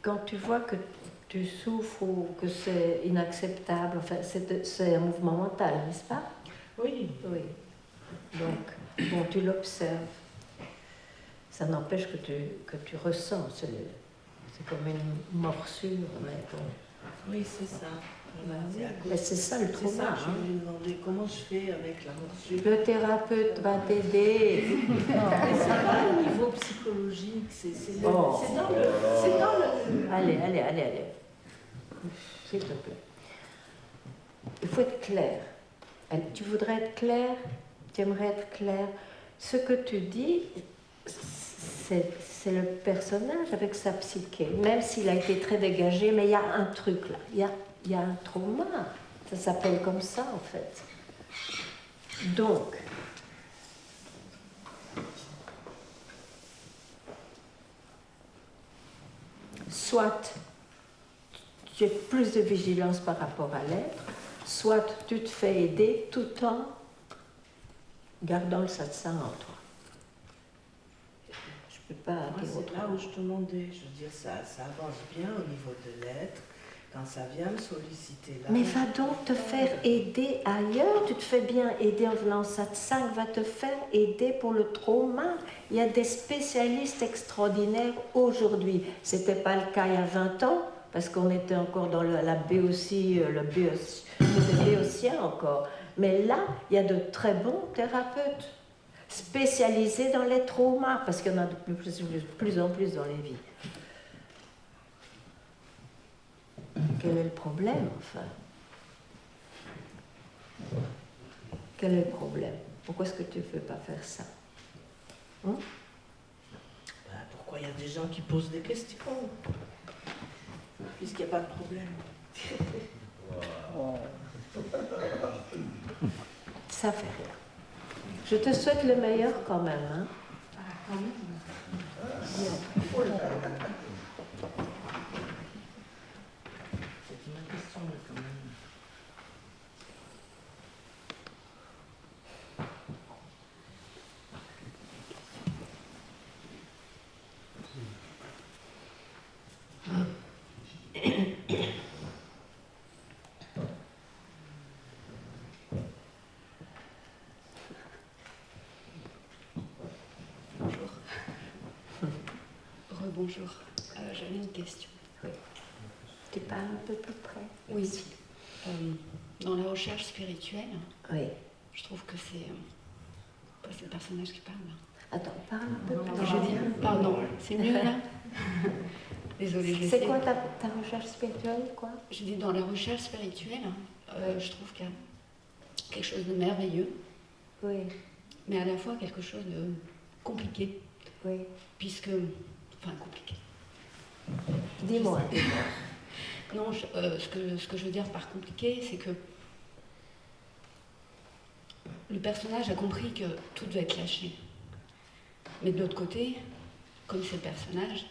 quand tu vois que tu souffres ou que c'est inacceptable. Enfin, c'est un mouvement mental, n'est-ce pas? Oui. Oui. Donc, bon, tu l'observes. Ça n'empêche que tu ressens. C'est comme une morsure, mais bon. Oui, c'est ça. Voilà, mais c'est ça le trauma. C'est ça, je me demandais comment je fais avec la morsure. Le thérapeute va t'aider. Mais c'est pas au niveau psychologique, c'est dans le... Allez. S'il te plaît. Il faut être clair. Tu voudrais être clair, tu aimerais être clair. Ce que tu dis, c'est le personnage avec sa psyché. Même s'il a été très dégagé, mais il y a un truc là. Il y a un trauma. Ça s'appelle comme ça, en fait. Donc, soit tu as plus de vigilance par rapport à l'être, soit tu te fais aider tout en gardant le satsang en toi. Je ne peux pas dire c'est autrement. là où je te demandais. Je veux dire, ça avance bien au niveau de l'être. Quand ça vient me solliciter là... Mais va donc te faire aider ailleurs. Tu te fais bien aider en venant au satsang. Va te faire aider pour le trauma. Il y a des spécialistes extraordinaires aujourd'hui. Ce n'était pas le cas il y a 20 ans, parce qu'on était encore dans la béotie, c'était béotien encore. Mais là, il y a de très bons thérapeutes spécialisés dans les traumas, parce qu'il y en a de plus en plus dans les vies. Quel est le problème, enfin? Quel est le problème? Pourquoi est-ce que tu ne veux pas faire ça? Pourquoi il y a des gens qui posent des questions? Puisqu'il n'y a pas de problème. Ça fait rien. Je te souhaite le meilleur quand même. Hein? C'est une question quand même. Bonjour, j'avais une question. Oui. Tu parles un peu plus près? Oui. Dans la recherche spirituelle, oui. Je trouve que c'est le personnage qui parle. Attends, parle un peu plus près. Pardon, c'est mieux là? Désolée, je sais. C'est quoi ta recherche spirituelle, quoi? Je dis dans la recherche spirituelle, je trouve qu'il y a quelque chose de merveilleux. Oui. Mais à la fois quelque chose de compliqué. Oui. Puisque... Enfin, compliqué. Dis-moi. Non, ce que je veux dire par compliqué, c'est que le personnage a compris que tout devait être lâché. Mais de l'autre côté, comme c'est le personnage,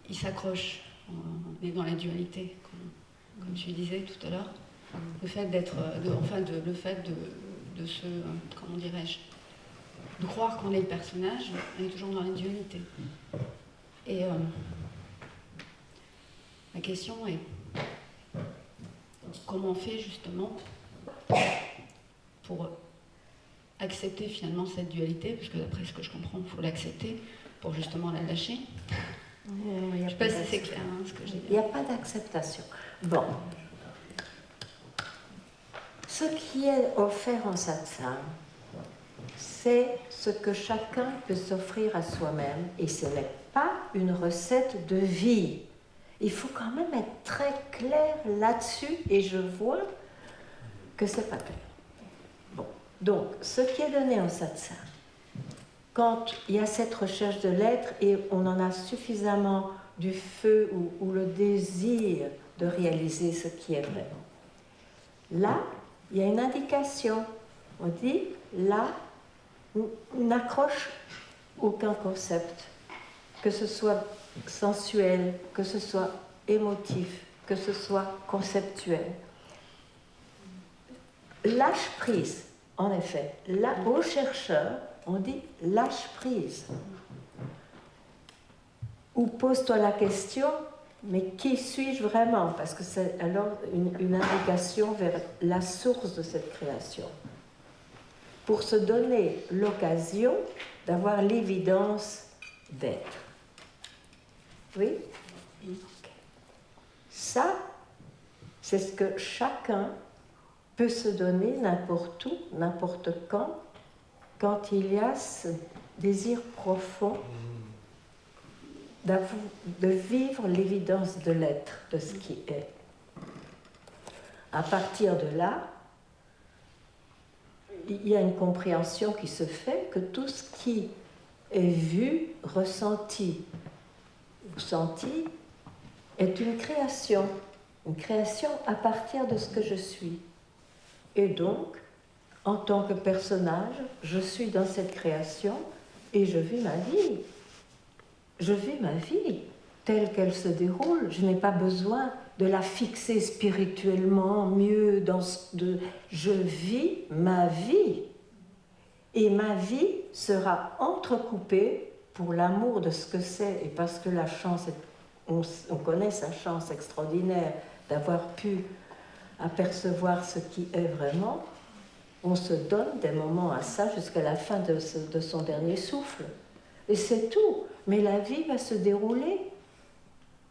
il s'accroche. On est dans la dualité, comme tu disais tout à l'heure. Le fait d'être, le fait de se, comment dirais-je, de croire qu'on est le personnage, on est toujours dans la dualité. Et la question est comment on fait justement pour accepter finalement cette dualité, parce que d'après ce que je comprends, il faut l'accepter pour justement la lâcher. Je ne sais pas si c'est clair ce que j'ai dit. Il n'y a pas d'acceptation. Bon. Ce qui est offert en satsang, c'est ce que chacun peut s'offrir à soi-même, et ce n'est pas une recette de vie. Il faut quand même être très clair là-dessus, et je vois que c'est pas clair. Bon, donc, ce qui est donné en satsang, quand il y a cette recherche de l'être et on en a suffisamment du feu ou le désir de réaliser ce qui est vraiment, là, il y a une indication. On dit, là, n'accroche aucun concept, que ce soit sensuel, que ce soit émotif, que ce soit conceptuel. Lâche prise, en effet. Là, aux chercheurs, on dit lâche prise. Ou pose-toi la question, mais qui suis-je vraiment? Parce que c'est alors une indication vers la source de cette création. Pour se donner l'occasion d'avoir l'évidence d'être. Oui? Okay. Ça, c'est ce que chacun peut se donner n'importe où, n'importe quand il y a ce désir profond de vivre l'évidence de l'être, de ce qui est. À partir de là, il y a une compréhension qui se fait que tout ce qui est vu, ressenti ou senti est une création à partir de ce que je suis. Et donc, en tant que personnage, je suis dans cette création et je vis ma vie. Je vis ma vie telle qu'elle se déroule. Je n'ai pas besoin de la fixer spirituellement mieux. Je vis ma vie. Et ma vie sera entrecoupée pour l'amour de ce que c'est et parce que la chance, on connaît sa chance extraordinaire d'avoir pu apercevoir ce qui est vraiment, on se donne des moments à ça jusqu'à la fin de son dernier souffle. Et c'est tout. Mais la vie va se dérouler.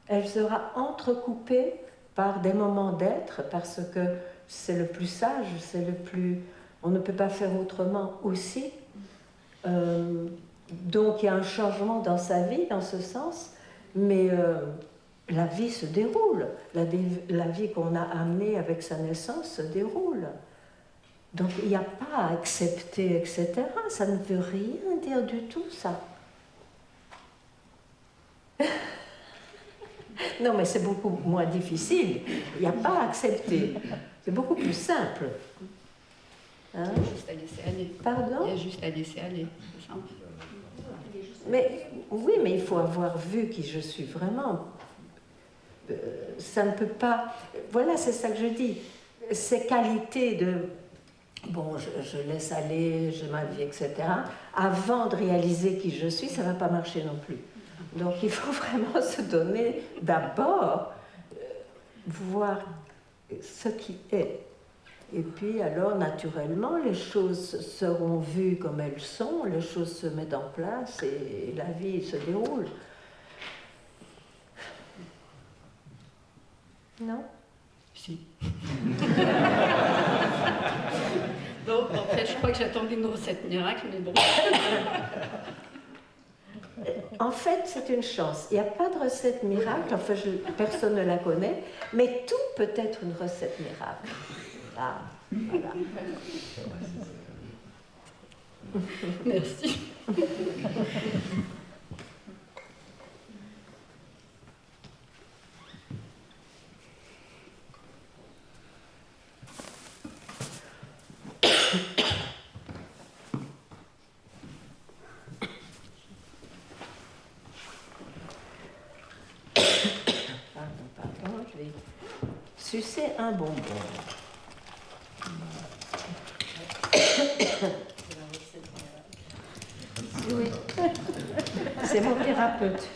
Elle sera entrecoupée par des moments d'être, parce que c'est le plus sage, c'est le plus... On ne peut pas faire autrement aussi. Donc il y a un changement dans sa vie, dans ce sens, mais la vie se déroule. La vie qu'on a amenée avec sa naissance se déroule. Donc il n'y a pas à accepter, etc. Ça ne veut rien dire du tout, ça. Non, mais c'est beaucoup moins difficile. Il n'y a pas à accepter. C'est beaucoup plus simple. Hein? Il y a juste à laisser aller. Pardon? Il y a juste à laisser aller, c'est simple. Mais oui, mais il faut avoir vu qui je suis vraiment. Ça ne peut pas. Voilà, c'est ça que je dis. Ces qualités de. Bon, je laisse aller, j'ai ma vie, etc. Avant de réaliser qui je suis, ça ne va pas marcher non plus. Donc il faut vraiment se donner d'abord, voir ce qui est. Et puis alors, naturellement, les choses seront vues comme elles sont, les choses se mettent en place et la vie se déroule. Non? Si. Donc, en fait, je crois que j'attendais une recette miracle, mais bon. En fait, c'est une chance. Il n'y a pas de recette miracle, enfin, personne ne la connaît, mais tout peut être une recette miracle. Ah, voilà. Merci. Pardon, je vais sucer un bonbon. Oui, c'est mon thérapeute.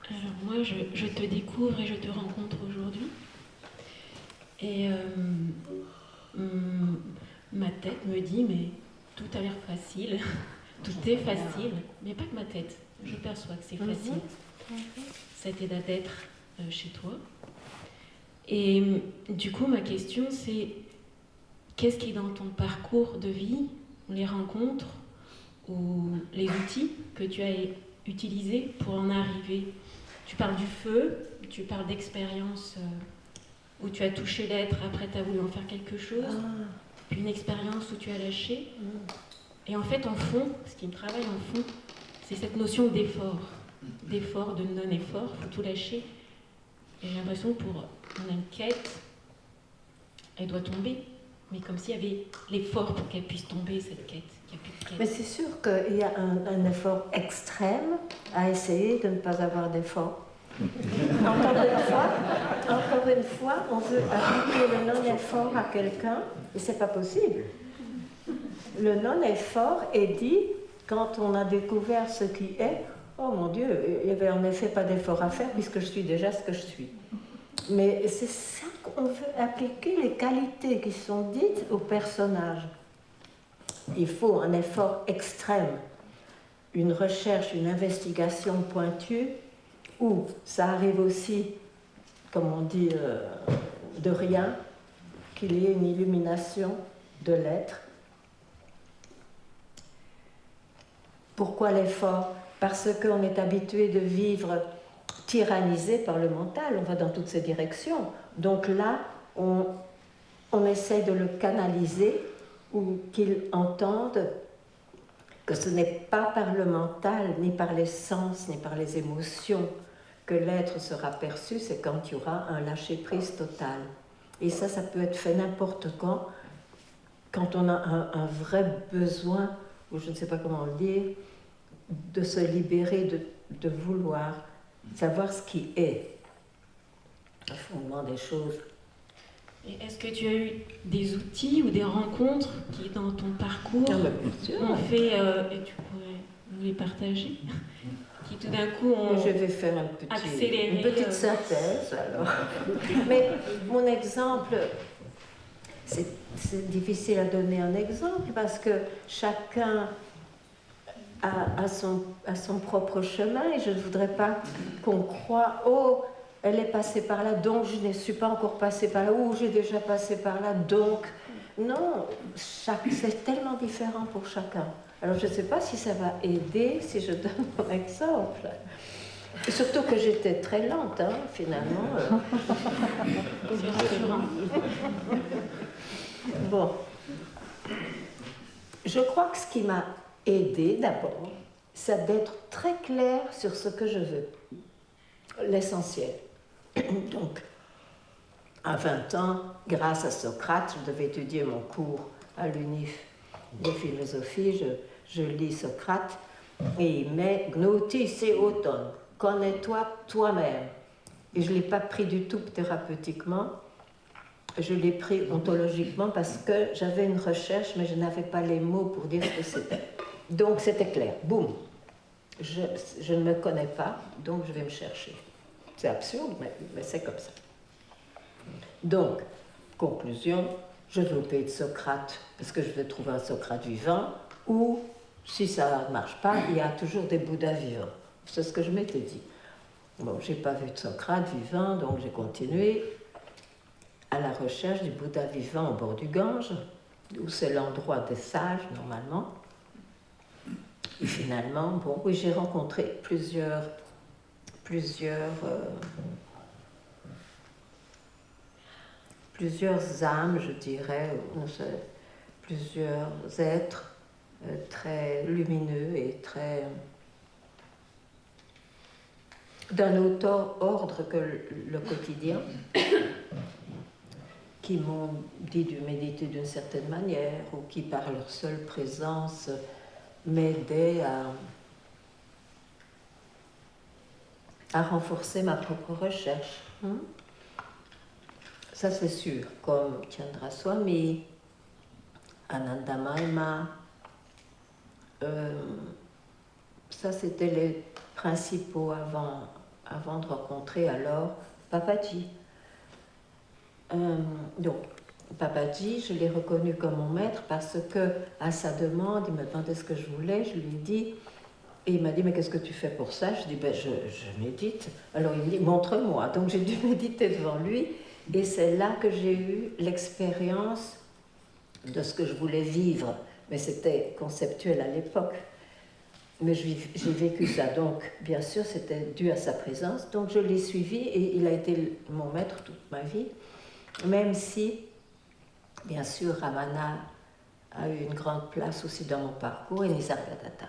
Alors moi, je te découvre et je te rencontre aujourd'hui. Et ma tête me dit, mais tout a l'air facile, tout est facile, mais pas que ma tête. Je perçois que c'est facile. Cet état d'être chez toi. Et du coup, ma question, c'est qu'est-ce qui, dans ton parcours de vie, les rencontres ou les outils que tu as utilisés pour en arriver? Tu parles du feu, tu parles d'expérience où tu as touché l'être, après tu as voulu en faire quelque chose, puis une expérience où tu as lâché. Et en fait, en fond, ce qui me travaille en fond, c'est cette notion d'effort, de non-effort, il faut tout lâcher. Et j'ai l'impression que on a une quête, elle doit tomber, mais comme s'il y avait l'effort pour qu'elle puisse tomber, cette quête. Qu'il y a plus de quête. Mais c'est sûr qu'il y a un effort extrême à essayer de ne pas avoir d'effort. Encore une fois, on veut appliquer le non-effort à quelqu'un et c'est pas possible. Le non-effort est dit quand on a découvert ce qui est. Oh mon Dieu, il n'y avait en effet pas d'effort à faire puisque je suis déjà ce que je suis. Mais c'est ça qu'on veut appliquer, les qualités qui sont dites au personnage. Il faut un effort extrême, une recherche, une investigation pointue, où ça arrive aussi, comme on dit, de rien, qu'il y ait une illumination de l'être. Pourquoi l'effort? Parce qu'on est habitué de vivre tyrannisé par le mental, on va dans toutes ces directions. Donc là, on essaie de le canaliser ou qu'il entende que ce n'est pas par le mental, ni par les sens, ni par les émotions que l'être sera perçu, c'est quand il y aura un lâcher-prise total. Et ça peut être fait n'importe quand on a un vrai besoin, ou je ne sais pas comment le dire, de se libérer, de vouloir savoir ce qui est, le fondement des choses. Et est-ce que tu as eu des outils ou des rencontres qui, dans ton parcours, ont fait, et tu pourrais nous les partager, qui tout d'un coup ont je vais faire accéléré, une petite synthèse alors. Mais mon exemple, c'est difficile à donner un exemple parce que chacun a son propre chemin et je ne voudrais pas qu'on croie elle est passée par là, donc je ne suis pas encore passée par là, ou j'ai déjà passé par là, donc... Non, c'est tellement différent pour chacun. Alors je ne sais pas si ça va aider si je donne mon exemple. Surtout que j'étais très lente, hein, finalement. C'est rassurant. Bon. Je crois que ce qui m'a aidé d'abord, c'est d'être très clair sur ce que je veux. L'essentiel. Donc, à 20 ans, grâce à Socrate, je devais étudier mon cours à l'UNIF de philosophie, je lis Socrate, et il met « Gnouti se auton », connais-toi toi-même. Et je ne l'ai pas pris du tout thérapeutiquement, je l'ai pris ontologiquement parce que j'avais une recherche, mais je n'avais pas les mots pour dire ce que c'était. Donc c'était clair, boum, je ne me connais pas, donc je vais me chercher. C'est absurde, mais c'est comme ça. Donc, conclusion, je veux au pays de Socrate parce que je veux trouver un Socrate vivant, ou si ça ne marche pas, il y a toujours des Bouddhas vivants. C'est ce que je m'étais dit. Bon, je n'ai pas vu de Socrate vivant, donc j'ai continué à la recherche du Bouddha vivant au bord du Gange, où c'est l'endroit des sages normalement. Et finalement, bon, oui, j'ai rencontré plusieurs âmes, je dirais, plusieurs êtres très lumineux et très d'un autre ordre que le quotidien, qui m'ont dit de méditer d'une certaine manière ou qui, par leur seule présence, m'aidaient à renforcer ma propre recherche. Ça, c'est sûr, comme Chandraswami, Ananda Maima, ça, c'était les principaux avant de rencontrer alors Papaji. Donc, Papaji, je l'ai reconnu comme mon maître parce que, à sa demande, il me demandait ce que je voulais, je lui ai dit, et il m'a dit, mais qu'est-ce que tu fais pour ça? Je dis, ben, je médite. Alors il me dit, montre-moi. Donc j'ai dû méditer devant lui, et c'est là que j'ai eu l'expérience de ce que je voulais vivre. Mais c'était conceptuel à l'époque. Mais j'ai vécu ça, donc bien sûr c'était dû à sa présence, donc je l'ai suivi et il a été mon maître toute ma vie, même si, bien sûr, Ramana a eu une grande place aussi dans mon parcours et Nisargadatta.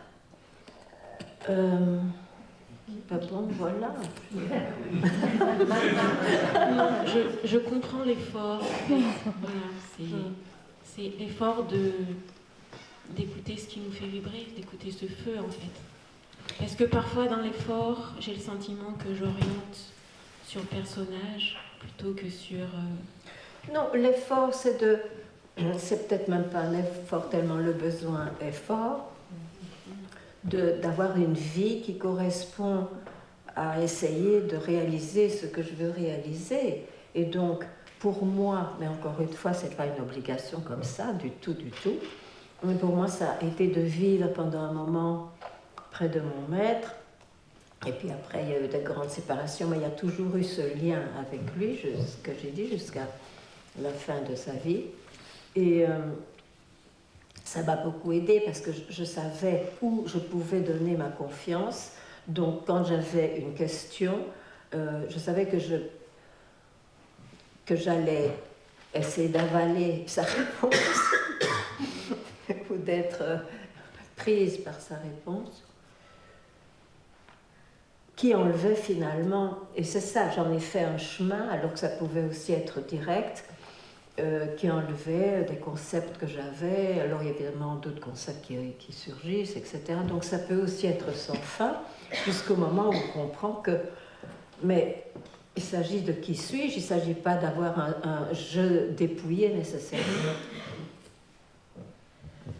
Bon, voilà. Je comprends l'effort. Voilà, c'est l'effort d'écouter ce qui nous fait vibrer, d'écouter ce feu en fait. Parce que parfois dans l'effort, j'ai le sentiment que j'oriente sur le personnage plutôt que sur... Non, l'effort c'est peut-être même pas un effort tellement le besoin est fort, d'avoir une vie qui correspond à essayer de réaliser ce que je veux réaliser. Et donc, pour moi, mais encore une fois, c'est pas une obligation comme ça, du tout, mais pour moi, ça a été de vivre pendant un moment près de mon maître. Et puis après, il y a eu de grandes séparations, mais il y a toujours eu ce lien avec lui, ce que j'ai dit, jusqu'à la fin de sa vie. Et ça m'a beaucoup aidée parce que je savais où je pouvais donner ma confiance. Donc, quand j'avais une question, je savais que j'allais essayer d'avaler sa réponse ou d'être prise par sa réponse, qui enlevait finalement, et c'est ça, j'en ai fait un chemin, alors que ça pouvait aussi être direct, qui enlevait des concepts que j'avais. Alors il y a évidemment d'autres concepts qui surgissent, etc. Donc ça peut aussi être sans fin, jusqu'au moment où on comprend que... Mais il s'agit de qui suis-je, il ne s'agit pas d'avoir un je dépouillé nécessairement.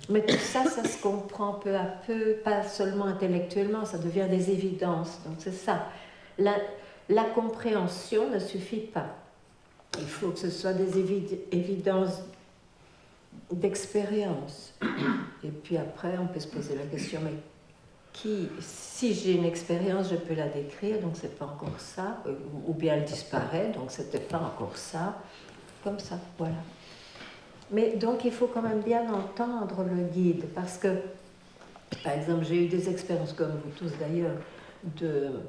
Mais tout ça, ça se comprend peu à peu, pas seulement intellectuellement, ça devient des évidences. Donc c'est ça. La compréhension ne suffit pas. Il faut que ce soit des évidences d'expérience. Et puis après, on peut se poser la question, mais qui, si j'ai une expérience, je peux la décrire, donc c'est pas encore ça, ou bien elle disparaît, donc c'était pas encore ça, comme ça, voilà. Mais donc il faut quand même bien entendre le guide, parce que, par exemple, j'ai eu des expériences, comme vous tous d'ailleurs,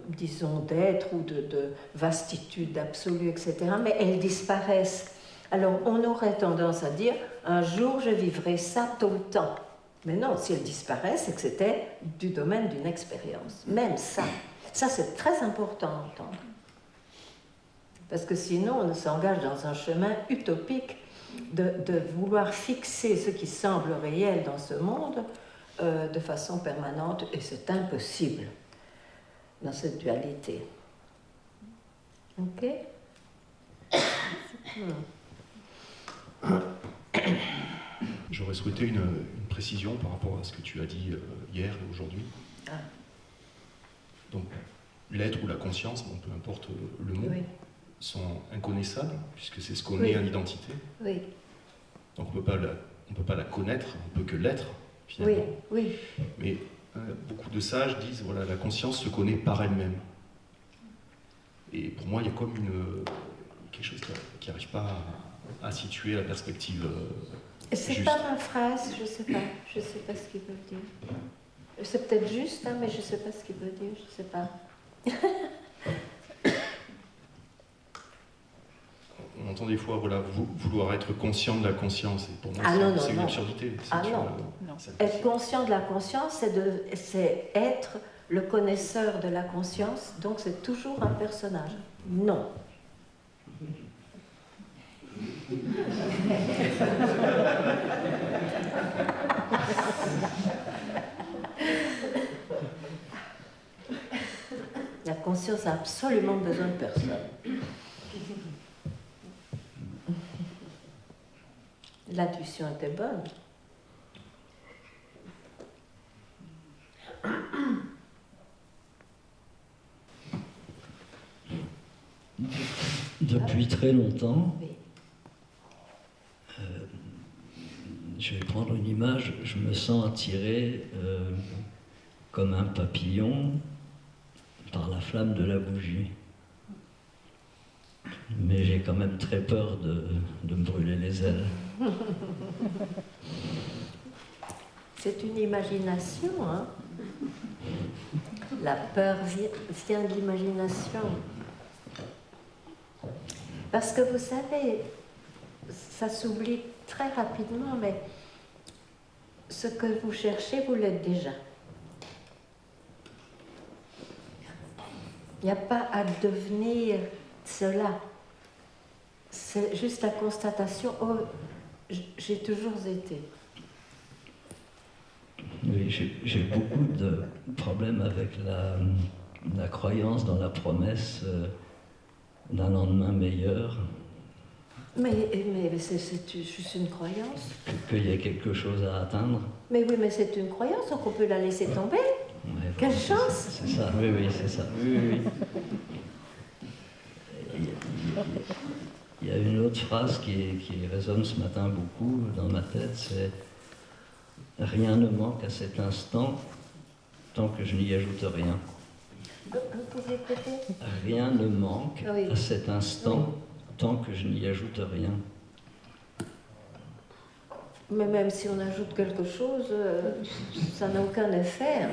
disons, d'être ou de vastitude absolue, etc., mais elles disparaissent. Alors on aurait tendance à dire, un jour je vivrai ça tout le temps. Mais non, si elles disparaissent, c'est que c'était du domaine d'une expérience. Même ça c'est très important à entendre. Parce que sinon, on s'engage dans un chemin utopique de vouloir fixer ce qui semble réel dans ce monde de façon permanente, et c'est impossible dans cette dualité. Ok? J'aurais souhaité une précision par rapport à ce que tu as dit hier et aujourd'hui. Ah. Donc, l'être ou la conscience, bon, peu importe le mot, Oui. sont inconnaissables, puisque c'est ce qu'on Oui. est en identité. Oui. Donc on ne peut pas la connaître, on ne peut que l'être, finalement. Oui, oui. Mais beaucoup de sages disent, voilà, la conscience se connaît par elle-même. Et pour moi, il y a comme quelque chose qui n'arrive pas à situer la perspective C'est juste. pas ma phrase, je sais pas ce qu'il veut dire. C'est peut-être juste, hein, mais je sais pas ce qu'il veut dire, je sais pas. On entend des fois, voilà, vouloir être conscient de la conscience, et pour moi, c'est une absurdité. Être conscient de la conscience, c'est être le connaisseur de la conscience, donc c'est toujours un personnage. Non. La conscience a absolument besoin de personne. L'intuition était bonne. Depuis très longtemps, je vais prendre une image, je me sens attiré comme un papillon par la flamme de la bougie. Mais j'ai quand même très peur de me brûler les ailes. C'est une imagination, hein. La peur vient de l'imagination. Parce que vous savez, ça s'oublie très rapidement, mais ce que vous cherchez, vous l'êtes déjà. Il n'y a pas à devenir cela. C'est juste la constatation, oh, j'ai toujours été. Oui, j'ai beaucoup de problèmes avec la croyance dans la promesse d'un lendemain meilleur. Mais c'est juste une croyance. Qu'il y ait quelque chose à atteindre. Mais oui, mais c'est une croyance, donc on peut la laisser tomber. Ouais, quelle chance! C'est ça, oui, c'est ça. Oui. Il y a une autre phrase qui résonne ce matin beaucoup dans ma tête, c'est « Rien ne manque à cet instant tant que je n'y ajoute rien ». Vous pouvez répéter ? Rien ne manque à cet instant tant que je n'y ajoute rien. Mais même si on ajoute quelque chose, ça n'a aucun effet. Hein.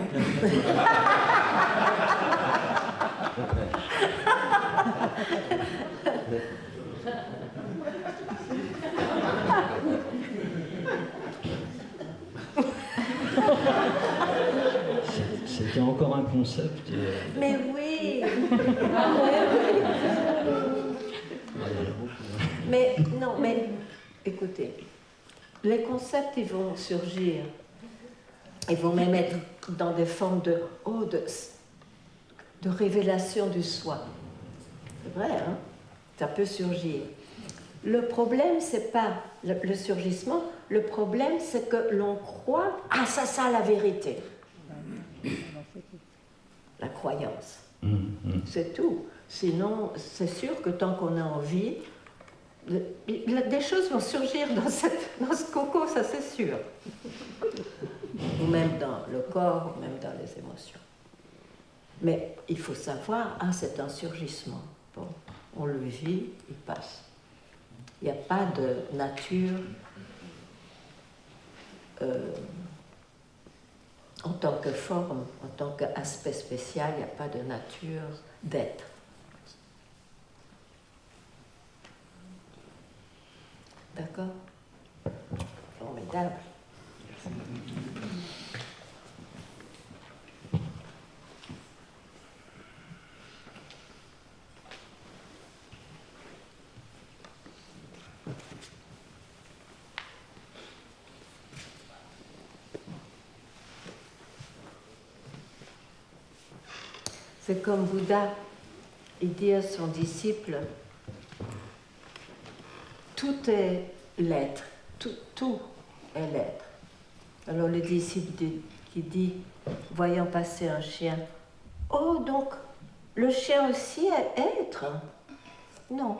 C'était encore un concept. Mais oui. Mais non, mais écoutez, les concepts, ils vont surgir. Ils vont même être dans des formes de révélation du soi. C'est vrai, hein? Ça peut surgir. Le problème, c'est pas le surgissement. Le problème, c'est que l'on croit à ça, la vérité. La croyance. C'est tout. Sinon, c'est sûr que tant qu'on a envie, des choses vont surgir dans ce coco, ça c'est sûr. ou même dans le corps, ou même dans les émotions. Mais il faut savoir, c'est un surgissement. Bon, on le vit, il passe. Il n'y a pas de nature en tant que forme, en tant qu'aspect spécial, il n'y a pas de nature d'être. D'accord? Formidable. C'est comme Bouddha, il dit à son disciple, tout est l'être, tout est l'être. Alors le disciple qui dit, voyant passer un chien, oh donc le chien aussi est être? Non.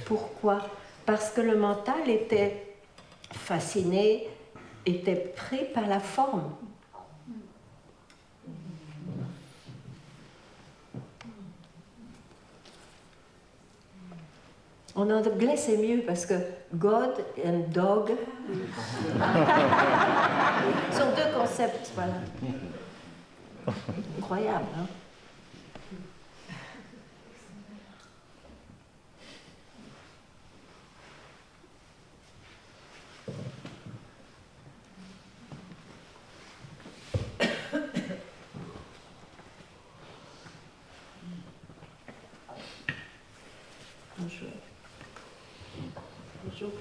Pourquoi? Parce que le mental était fasciné, était pris par la forme. En anglais, c'est mieux parce que God and dog sont deux concepts, voilà. Incroyable, hein? Bonjour. Bonjour.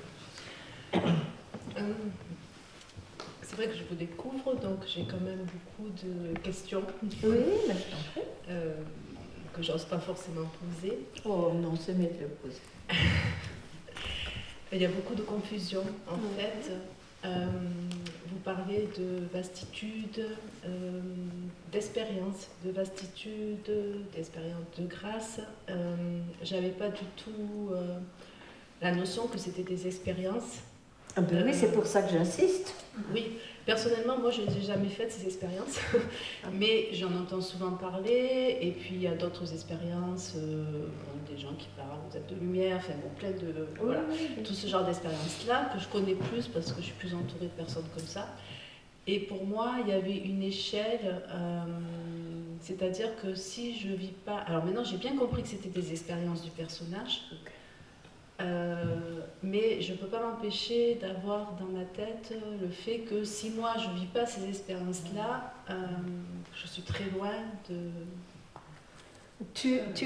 C'est vrai que je vous découvre, donc j'ai quand même beaucoup de questions. Oui, mais je t'en prie. Que j'ose pas forcément poser. Oh non, c'est mieux de le poser. Il y a beaucoup de confusion en fait. Vous parlez de vastitude, d'expérience, de vastitude, d'expérience de grâce. J'avais pas du tout la notion que c'était des expériences. Ah ben oui, c'est pour ça que j'insiste. Oui, personnellement, moi je n'ai jamais fait ces expériences, mais j'en entends souvent parler, et puis il y a d'autres expériences, des gens qui parlent de lumière, enfin bon, plein de... voilà, tout ce genre d'expériences-là, que je connais plus parce que je suis plus entourée de personnes comme ça. Et pour moi, il y avait une échelle, c'est-à-dire que si je vis pas... Alors maintenant, j'ai bien compris que c'était des expériences du personnage, mais je ne peux pas m'empêcher d'avoir dans ma tête le fait que si moi je ne vis pas ces expériences-là, je suis très loin de...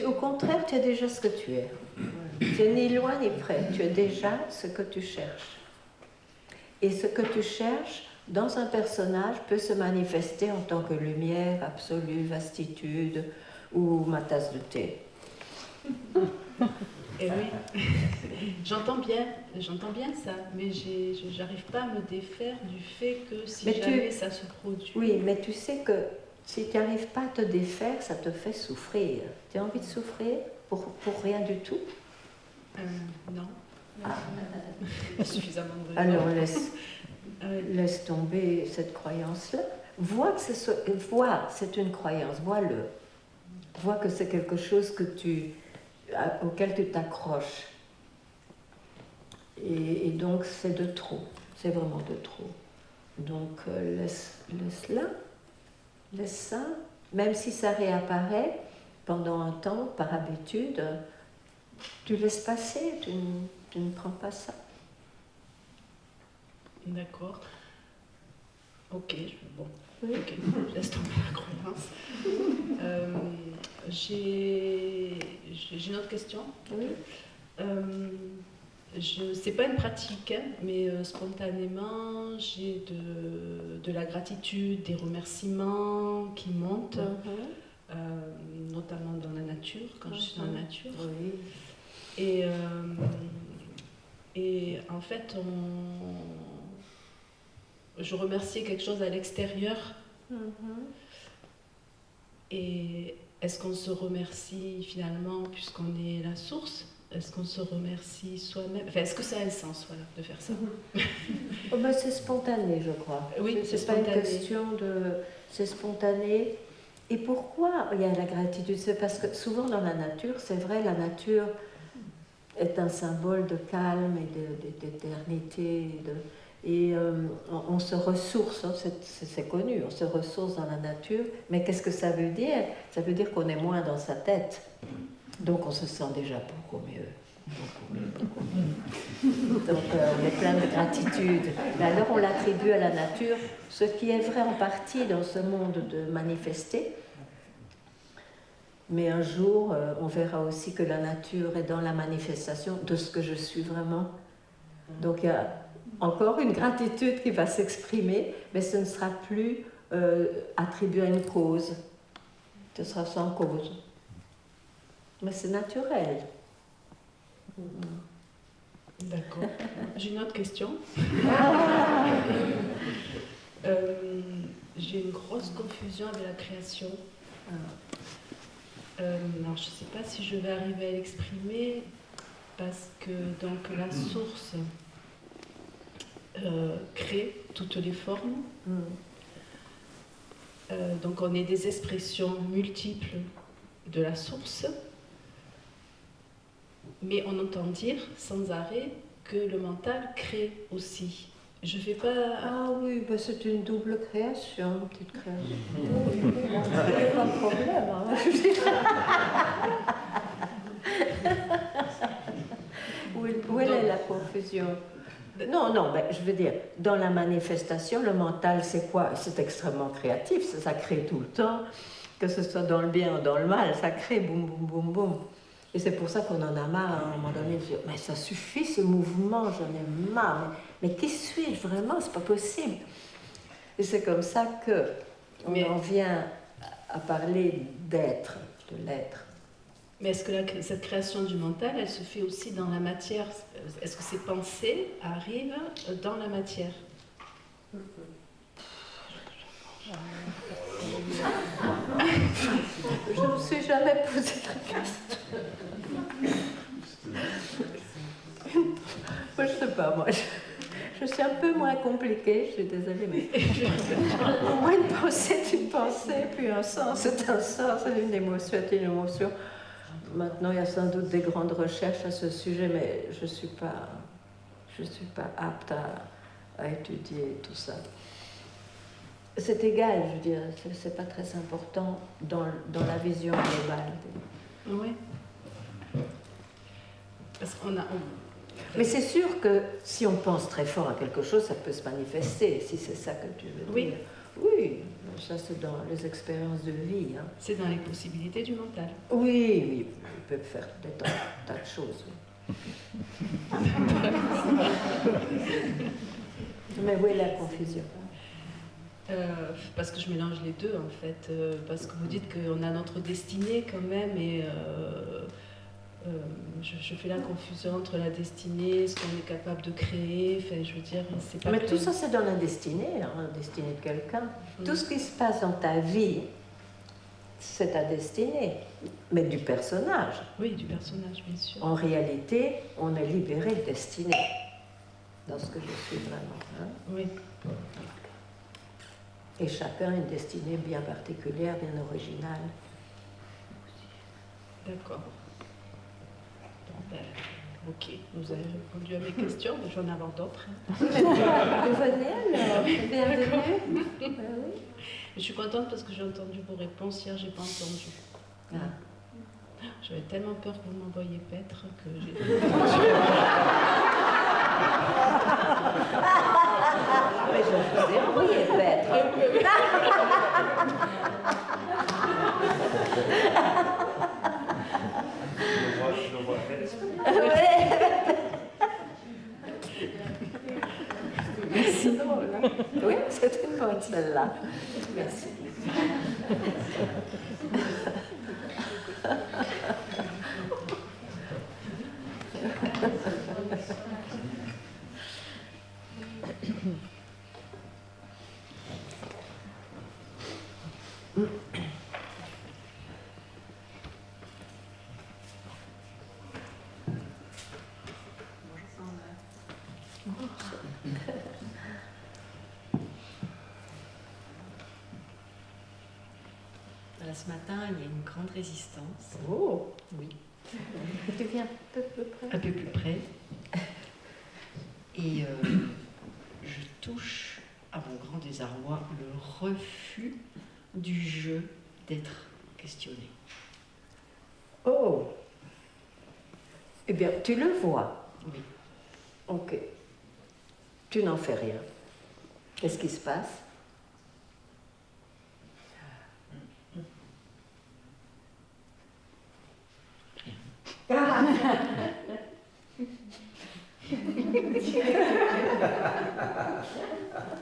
Au contraire, tu es déjà ce que tu es. Tu n'es ni loin ni près. Tu es déjà ce que tu cherches. Et ce que tu cherches dans un personnage peut se manifester en tant que lumière absolue, vastitude ou ma tasse de thé. Et oui, j'entends bien ça, mais j'arrive pas à me défaire du fait que si jamais ça se produit... Oui, mais tu sais que si tu n'arrives pas à te défaire, ça te fait souffrir. Tu as envie de souffrir pour rien du tout? Non. Suffisamment de... Alors laisse tomber cette croyance-là. Vois que c'est une croyance, vois-le. Vois que c'est quelque chose auquel tu t'accroches. Et donc c'est de trop, c'est vraiment de trop. Donc laisse-la, laisse ça, même si ça réapparaît pendant un temps, par habitude, tu laisses passer, tu ne prends pas ça. D'accord. Ok, bon. Oui. Ok, je laisse tomber la croyance. J'ai une autre question. Oui. C'est pas une pratique, hein, mais spontanément, j'ai de la gratitude, des remerciements qui montent, notamment dans la nature, quand je suis dans la nature. Oui. Et en fait, je remerciais quelque chose à l'extérieur. Et est-ce qu'on se remercie finalement puisqu'on est la source? est-ce qu'on se remercie soi-même? Enfin, est-ce que ça a un sens, voilà, de faire ça? Oh ben, c'est spontané, je crois. Oui, c'est pas spontané. une question de... C'est spontané. Et pourquoi il y a la gratitude? C'est parce que souvent dans la nature, c'est vrai, la nature est un symbole de calme et d'éternité. Et on se ressource, hein, c'est connu, on se ressource dans la nature. Mais qu'est-ce que ça veut dire? Ça veut dire qu'on est moins dans sa tête. Donc on se sent déjà beaucoup mieux. Donc on est plein de gratitude. Mais alors on l'attribue à la nature, ce qui est vrai en partie dans ce monde de manifester. Mais un jour, on verra aussi que la nature est dans la manifestation de ce que je suis vraiment. Donc il y a encore une gratitude qui va s'exprimer, mais ce ne sera plus attribué à une cause. Ce sera sans cause. Mais c'est naturel. D'accord. J'ai une autre question. J'ai une grosse confusion avec la création. Alors, je ne sais pas si je vais arriver à l'exprimer, parce que donc, la source crée toutes les formes. Donc on est des expressions multiples de la source. Mais on entend dire sans arrêt que le mental crée aussi. Je ne fais pas... Ah oui, ben c'est une double création, une petite création. Il n'y a pas de problème. Hein. Où est la confusion? Non, ben, je veux dire, dans la manifestation, le mental, c'est quoi? C'est extrêmement créatif, ça crée tout le temps, que ce soit dans le bien ou dans le mal, ça crée boum, boum, boum, boum. Et c'est pour ça qu'on en a marre à un moment donné de dire mais ça suffit ce mouvement, j'en ai marre. Mais qui suis-je vraiment? C'est pas possible. Et c'est comme ça qu'on en vient à parler d'être, de l'être. Mais est-ce que cette création du mental, elle se fait aussi dans la matière? Est-ce que ces pensées arrivent dans la matière? Je ne me suis jamais posé la question. Moi, je sais pas, je suis un peu moins compliquée, je suis désolée, mais au moins une pensée est une pensée, puis un sens est un sens, une émotion est une émotion. Maintenant, il y a sans doute des grandes recherches à ce sujet, mais je suis pas apte à étudier tout ça. C'est égal, je veux dire, c'est pas très important dans la vision globale. Oui. Parce qu'on a... Mais c'est sûr que si on pense très fort à quelque chose, ça peut se manifester, si c'est ça que tu veux dire. Oui, ça c'est dans les expériences de vie. Hein. C'est dans les possibilités du mental. Oui, il peut faire des tas de choses. Mais où est la confusion? Parce que je mélange les deux en fait, parce que vous dites qu'on a notre destinée quand même, et je fais la confusion entre la destinée, ce qu'on est capable de créer, enfin je veux dire, c'est pas... Mais tout ça c'est dans la destinée, hein, la destinée de quelqu'un. Tout ce qui se passe dans ta vie, c'est ta destinée, mais du personnage. Oui, du personnage, bien sûr. En réalité, on est libéré de destinée, dans ce que je suis vraiment. Hein. Oui. Et chacun a une destinée bien particulière, bien originale. D'accord. Ok, vous avez répondu à mes questions, mais j'en avais d'autres. Venez alors, bienvenue. Oui. Je suis contente parce que j'ai entendu vos réponses hier, j'ai pas entendu. Ah. J'avais tellement peur que vous m'envoyiez paître que j'ai... Mais je vous ai envoyé paître. C'est drôle, hein? Oui, c'est une bonne celle-là. Merci. ce matin, il y a une grande résistance. Oh, oui. Tu viens un peu plus près. Un peu plus près. Et je touche, à mon grand désarroi, le refus du jeu d'être questionné. Oh. Eh bien, tu le vois. Oui. Ok. Tu n'en fais rien. Qu'est-ce qui se passe?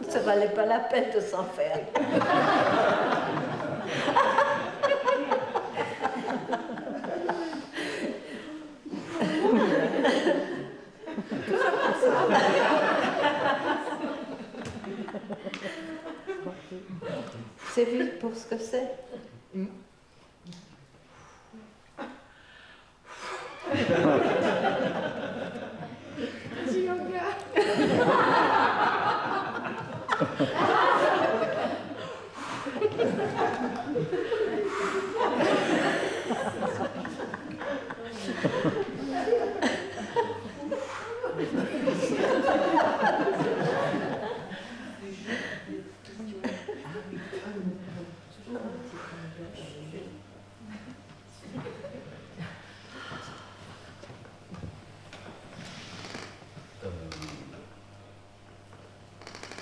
Ça valait pas la peine de s'en faire. C'est vite pour ce que c'est.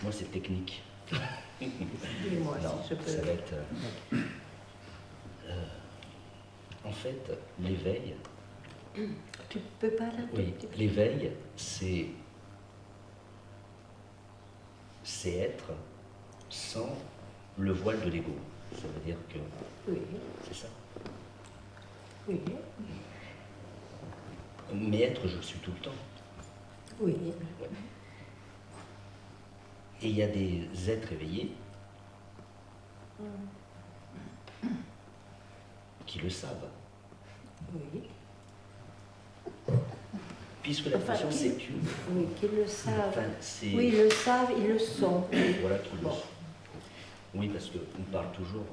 Moi, c'est technique. Dis-moi si je peux. Ça va être. En fait, l'éveil. Tu peux pas là? Oui, l'éveil, c'est être sans le voile de l'ego. Ça veut dire que. Oui. C'est ça. Oui. Mais être, je le suis tout le temps. Oui. Ouais. Et il y a des êtres éveillés qui le savent. Oui. Puisque la conscience qui, est une. Oui, qu'ils le savent. Enfin, oui, ils le savent, ils le sont. Voilà, qu'ils le sont. Oui, parce qu'on parle toujours,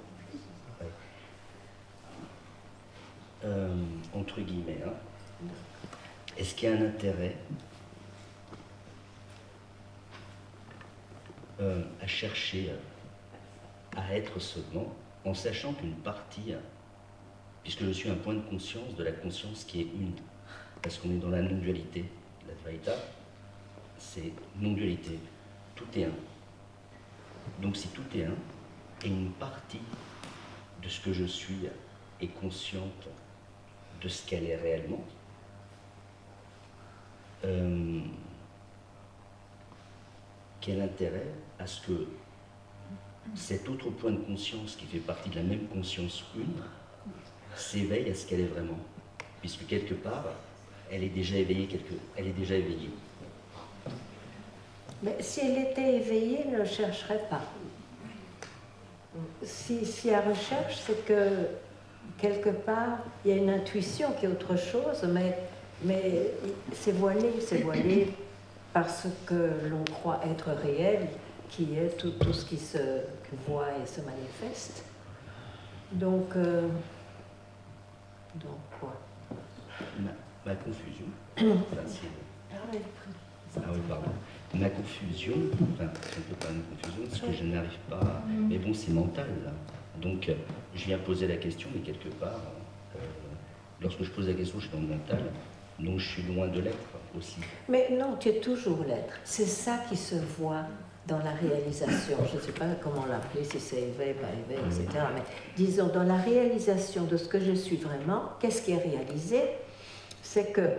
entre guillemets, hein. Est-ce qu'il y a un intérêt à chercher à être seulement, en sachant qu'une partie, puisque je suis un point de conscience de la conscience qui est une, parce qu'on est dans la non-dualité, la Dvaita, c'est non-dualité, tout est un. Donc si tout est un, et une partie de ce que je suis est consciente de ce qu'elle est réellement, quel intérêt à ce que cet autre point de conscience qui fait partie de la même conscience une s'éveille à ce qu'elle est vraiment, puisque quelque part elle est déjà éveillée, elle est déjà éveillée. Mais si elle était éveillée, elle ne chercherait pas. Si elle recherche, c'est que quelque part il y a une intuition qui est autre chose, mais c'est voilé parce que l'on croit être réel, qui est tout ce qui se voit et se manifeste. Donc quoi? Ma confusion, ah oui, pardon. Ma confusion, enfin, c'est un peu pas une confusion, parce que je n'arrive pas, mais bon, c'est mental, là. Donc, je viens poser la question, mais quelque part, lorsque je pose la question, je suis dans le mental, donc je suis loin de l'être aussi. Mais non, tu es toujours l'être. C'est ça qui se voit dans la réalisation. Je ne sais pas comment l'appeler, si c'est éveil, pas éveil, etc. Mais disons, dans la réalisation de ce que je suis vraiment, qu'est-ce qui est réalisé? C'est que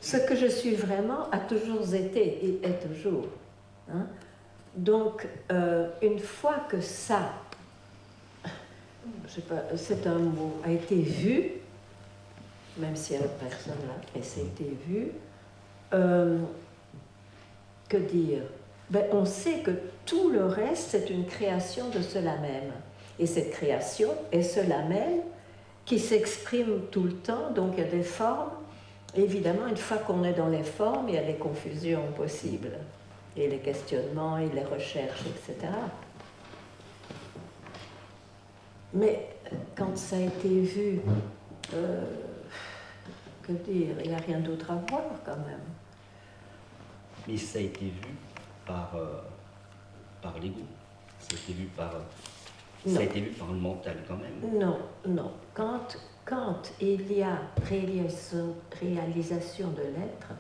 ce que je suis vraiment a toujours été et est toujours. Hein? Donc, une fois que ça, je sais pas, c'est un mot, a été vu, même si personne là, mais ça a été vu, que dire? Ben, on sait que tout le reste, c'est une création de cela même. Et cette création est cela même qui s'exprime tout le temps, donc il y a des formes. Évidemment, une fois qu'on est dans les formes, il y a les confusions possibles, et les questionnements, et les recherches, etc. Mais quand ça a été vu, que dire, il n'y a rien d'autre à voir quand même. Mais ça a été vu par l'ego. Ça a été vu par le mental quand même. Non, non. Quand il y a réalisation de l'être,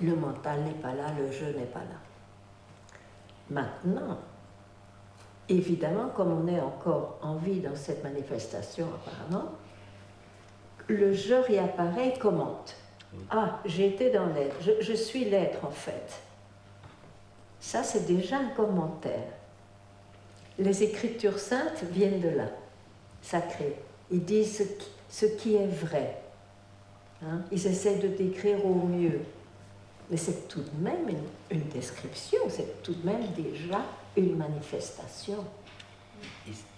le mental n'est pas là, le je n'est pas là. Maintenant, évidemment, comme on est encore en vie dans cette manifestation apparemment, le je réapparaît et commente. Ah, j'ai été dans l'être, je suis l'être en fait. Ça, c'est déjà un commentaire. Les Écritures saintes viennent de là, sacrées. Ils disent ce qui est vrai. Hein? Ils essaient de décrire au mieux. Mais c'est tout de même une description, c'est tout de même déjà une manifestation.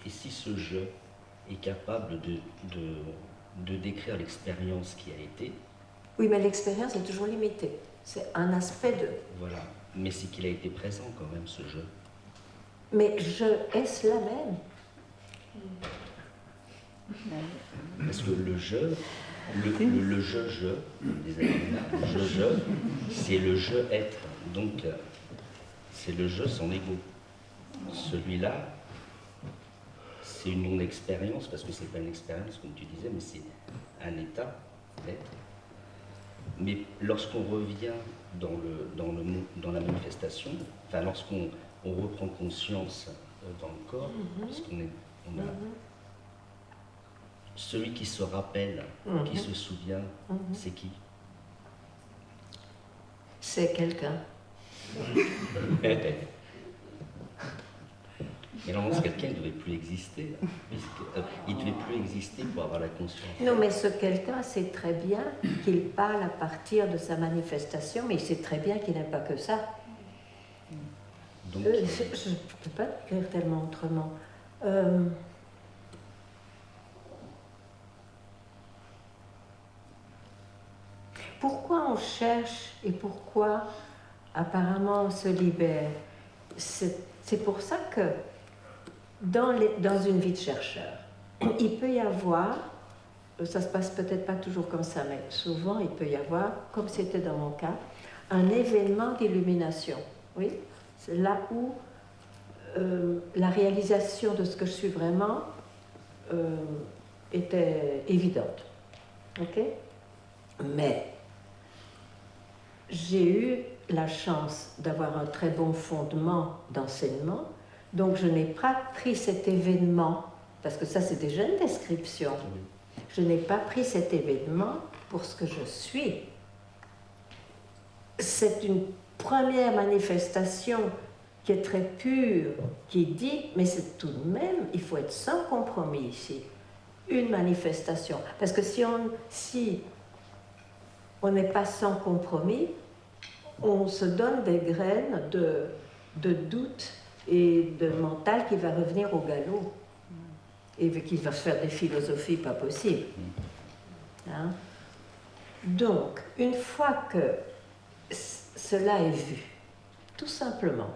Et si ce je est capable de décrire l'expérience qui a été... Oui, mais l'expérience est toujours limitée. C'est un aspect de... Voilà. Mais c'est qu'il a été présent quand même, ce je. Mais je, est-ce la même? Parce que le je, le je, des animaux, le je, c'est le je être. Donc, c'est le je, son ego. Celui-là, c'est une non-expérience, parce que c'est pas une expérience, comme tu disais, mais c'est un état d'être. Mais lorsqu'on revient dans la manifestation, enfin, lorsqu'on reprend conscience dans le corps, on a celui qui se rappelle, qui se souvient, c'est qui? C'est quelqu'un. Et normalement, ce quelqu'un ne devait plus exister. Il ne devait plus exister pour avoir la conscience. Non, mais ce quelqu'un sait très bien qu'il parle à partir de sa manifestation, mais il sait très bien qu'il n'aime pas que ça. Donc, je ne peux pas dire tellement autrement. Pourquoi on cherche et pourquoi apparemment on se libère? C'est pour ça que dans une vie de chercheur, il peut y avoir, ça se passe peut-être pas toujours comme ça, mais souvent il peut y avoir, comme c'était dans mon cas, un événement d'illumination. Oui, c'est là où la réalisation de ce que je suis vraiment était évidente. Ok? Mais j'ai eu la chance d'avoir un très bon fondement d'enseignement, donc je n'ai pas pris cet événement, parce que ça c'est déjà une description, je n'ai pas pris cet événement pour ce que je suis. C'est une première manifestation qui est très pure, qui dit, mais c'est tout de même, il faut être sans compromis ici, une manifestation. Parce que si on n'est pas sans compromis, on se donne des graines de doute et de mental qui va revenir au galop et qui va se faire des philosophies pas possibles. Hein? Donc, une fois que cela est vu, tout simplement,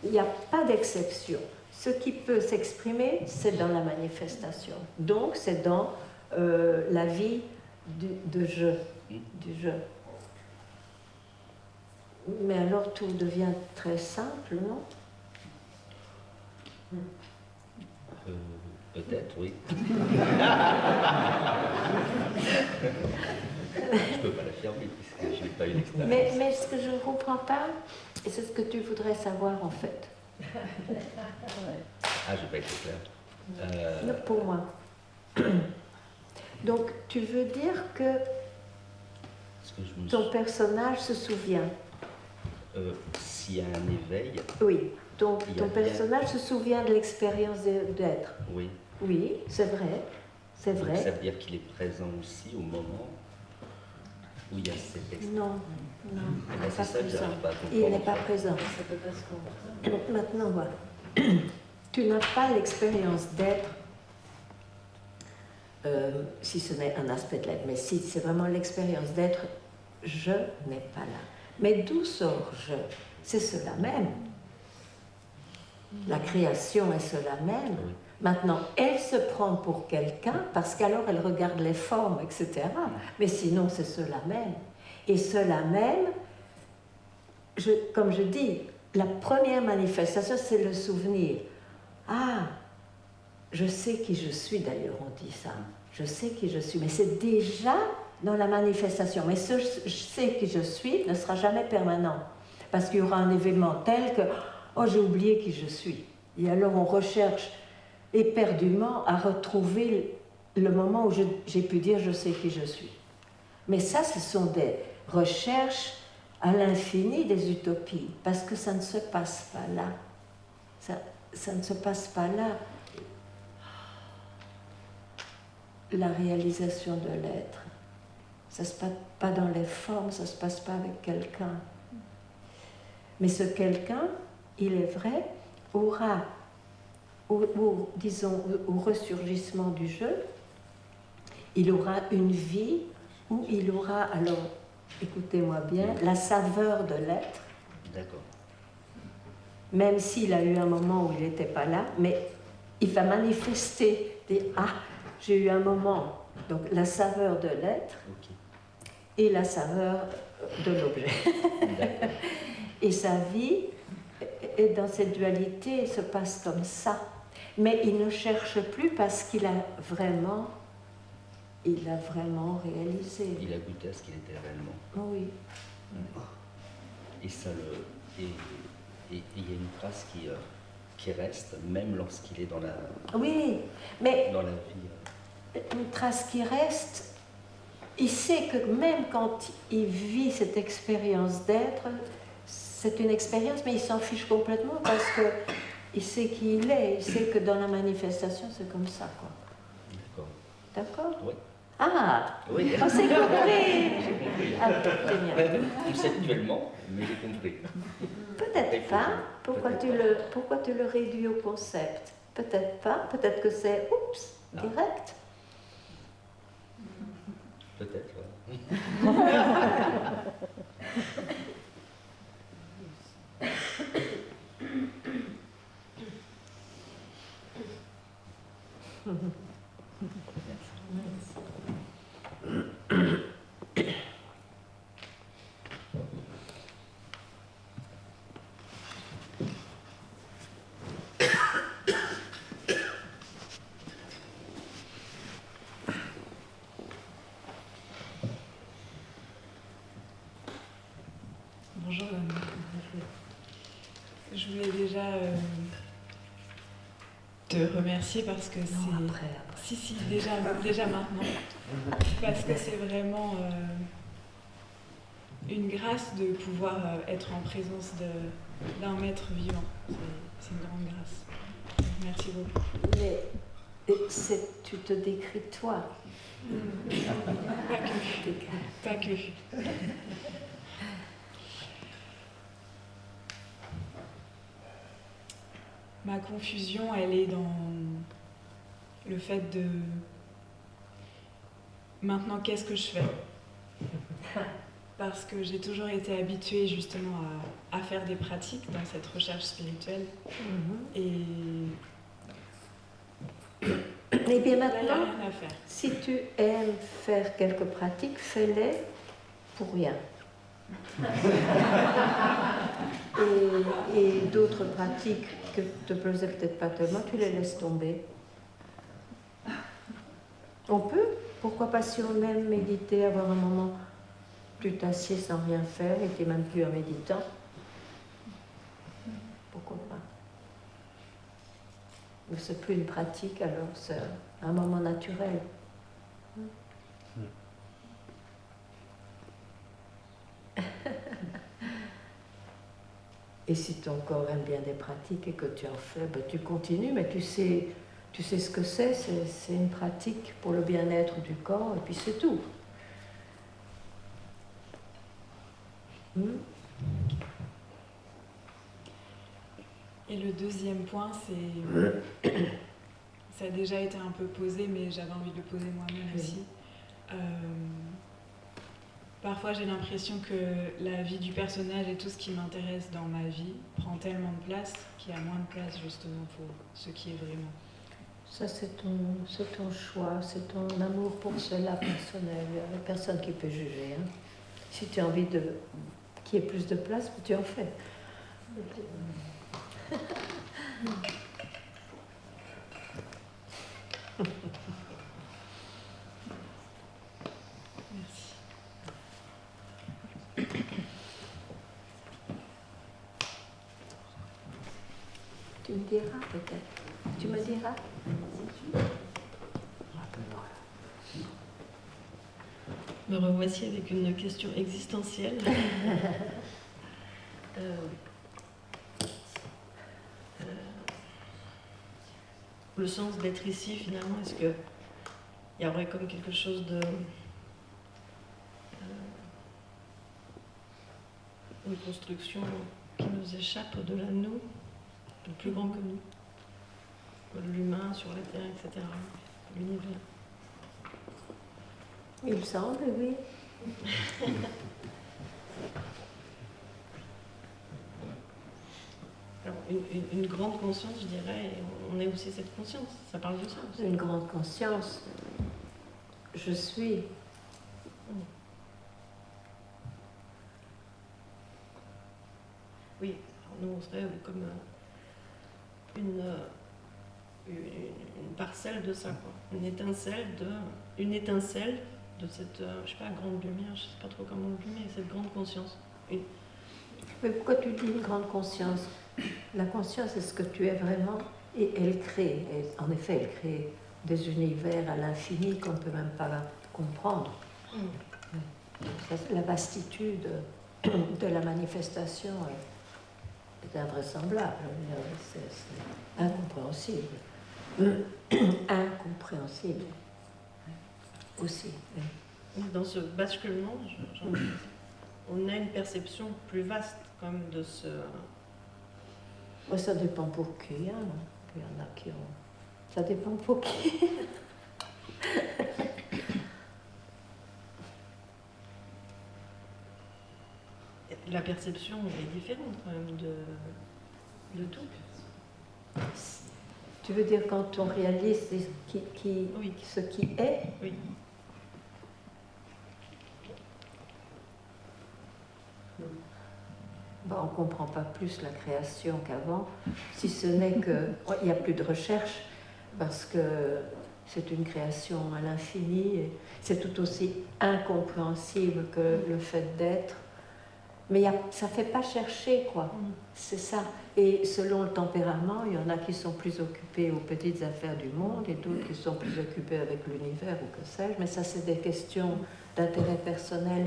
il n'y a pas d'exception. Ce qui peut s'exprimer, c'est dans la manifestation. Donc, c'est dans la vie du jeu. Mais alors tout devient très simple, non? Peut-être, oui. Je ne peux pas l'affirmer, puisque je n'ai pas eu l'expérience. Mais ce que je ne comprends pas, et c'est ce que tu voudrais savoir en fait. Ah, je n'ai pas été clair. Non, pour moi. Donc, tu veux dire que ton personnage se souvient? S'il y a un éveil... Oui, donc ton personnage se souvient de l'expérience d'être? Oui. Oui, c'est vrai. C'est vrai. Donc, ça veut dire qu'il est présent aussi au moment où il y a cette expérience? Non, non. C'est ça que je n'arrive pas à comprendre. Il n'est pas présent. Ça peut pas se comprendre. Maintenant, voilà. Tu n'as pas l'expérience d'être, si ce n'est un aspect de l'être, mais si c'est vraiment l'expérience d'être, je n'ai pas là. Mais d'où sort je? C'est cela même. La création est cela même. Maintenant, elle se prend pour quelqu'un parce qu'alors elle regarde les formes, etc. Mais sinon, c'est cela même. Et cela même, comme je dis, la première manifestation, c'est le souvenir. Ah, je sais qui je suis, d'ailleurs, on dit ça. Je sais qui je suis, mais c'est déjà dans la manifestation. Mais ce je sais qui je suis ne sera jamais permanent. Parce qu'il y aura un événement tel que, oh, j'ai oublié qui je suis. Et alors on recherche éperdument à retrouver le moment où j'ai pu dire je sais qui je suis. Mais ça, ce sont des recherches à l'infini des utopies, parce que ça ne se passe pas là. Ça ne se passe pas là. La réalisation de l'être. Ça ne se passe pas dans les formes, ça ne se passe pas avec quelqu'un. Mais ce quelqu'un, il est vrai, aura, disons, au ressurgissement du jeu, il aura une vie où il aura, alors, écoutez-moi bien, la saveur de l'être. D'accord. Même s'il a eu un moment où il n'était pas là, mais il va manifester des « Ah, j'ai eu un moment ». Donc la saveur de l'être et la saveur de l'objet. Et sa vie, est dans cette dualité, se passe comme ça. Mais il ne cherche plus parce qu'il a vraiment réalisé. Il a goûté à ce qu'il était réellement. Oui. Et ça et il y a une trace qui reste, même lorsqu'il est dans la... Oui, mais... Dans la vie. Une trace qui reste, il sait que même quand il vit cette expérience d'être, c'est une expérience, mais il s'en fiche complètement parce qu'il sait qui il est, il sait que dans la manifestation, c'est comme ça, quoi. D'accord. D'accord ? Oui. Ah, oui. On s'est compris. J'ai compris. Ah, génial. Conceptuellement, mais j'ai compris. Peut-être pas. Pourquoi tu le réduis au concept ? Peut-être pas. Peut-être que c'est, oups, direct. Peut-être, Bonjour. Je voulais déjà te remercier parce que c'est... Après. Si, déjà maintenant. Parce que c'est vraiment une grâce de pouvoir être en présence d'un maître vivant. C'est une grande grâce. Donc, merci beaucoup. Mais tu te décris toi. Pas que. Ma confusion, elle est dans le fait de... Maintenant, qu'est-ce que je fais ? Parce que j'ai toujours été habituée justement à faire des pratiques dans cette recherche spirituelle. Et bien là, il n'y a maintenant, rien à faire. si tu aimes faire quelques pratiques, fais-les pour rien. Et d'autres pratiques que te plaisaient peut-être pas tellement, tu les laisses tomber. On peut, pourquoi pas, si on aime méditer, avoir un moment, tu t'assieds sans rien faire et tu n'es même plus un méditant. Pourquoi pas? Mais c'est plus une pratique, alors c'est un moment naturel. Et si ton corps aime bien des pratiques et que tu en fais, ben tu continues, mais tu sais ce que c'est une pratique pour le bien-être du corps, et puis c'est tout. Et le deuxième point, c'est... ça a déjà été un peu posé, mais j'avais envie de le poser moi-même aussi. Parfois, j'ai l'impression que la vie du personnage et tout ce qui m'intéresse dans ma vie prend tellement de place qu'il y a moins de place justement pour ce qui est vraiment. Ça, c'est ton choix, c'est ton amour pour cela personnel. Il n'y a personne qui peut juger. Hein. Si tu as envie qu'il y ait plus de place, tu en fais. Merci. Tu me diras peut-être. Tu me diras. Me revoici avec une question existentielle. Le sens d'être ici, finalement, est-ce qu'il y aurait comme quelque chose de... une construction qui nous échappe au-delà de nous, de plus grand que nous, l'humain sur la Terre, etc., l'univers. Il semble, oui. Alors, une grande conscience, je dirais, et on est aussi cette conscience, ça parle de ça aussi. Une grande conscience. Je suis. Oui, alors nous on serait comme une parcelle de ça, quoi. Une étincelle de cette, je sais pas, grande lumière, je sais pas trop comment le mais cette grande conscience. Mais pourquoi tu dis une grande conscience? La conscience, c'est ce que tu es vraiment, et elle crée, et en effet, elle crée des univers à l'infini qu'on ne peut même pas comprendre. La vastitude de la manifestation est invraisemblable, c'est incompréhensible. Incompréhensible aussi. Dans ce basculement, on a une perception plus vaste quand même de ce... Ça dépend pour qui. Hein. Il y en a qui ont... Ça dépend pour qui. La perception est différente quand même de tout. Tu veux dire quand on réalise ce qui est? Oui. On ne comprend pas plus la création qu'avant, si ce n'est qu'il n'y a plus de recherche, parce que c'est une création à l'infini, et c'est tout aussi incompréhensible que le fait d'être. Mais ça ne fait pas chercher, quoi. C'est ça. Et selon le tempérament, il y en a qui sont plus occupés aux petites affaires du monde et d'autres qui sont plus occupés avec l'univers ou que sais-je. Mais ça, c'est des questions d'intérêt personnel.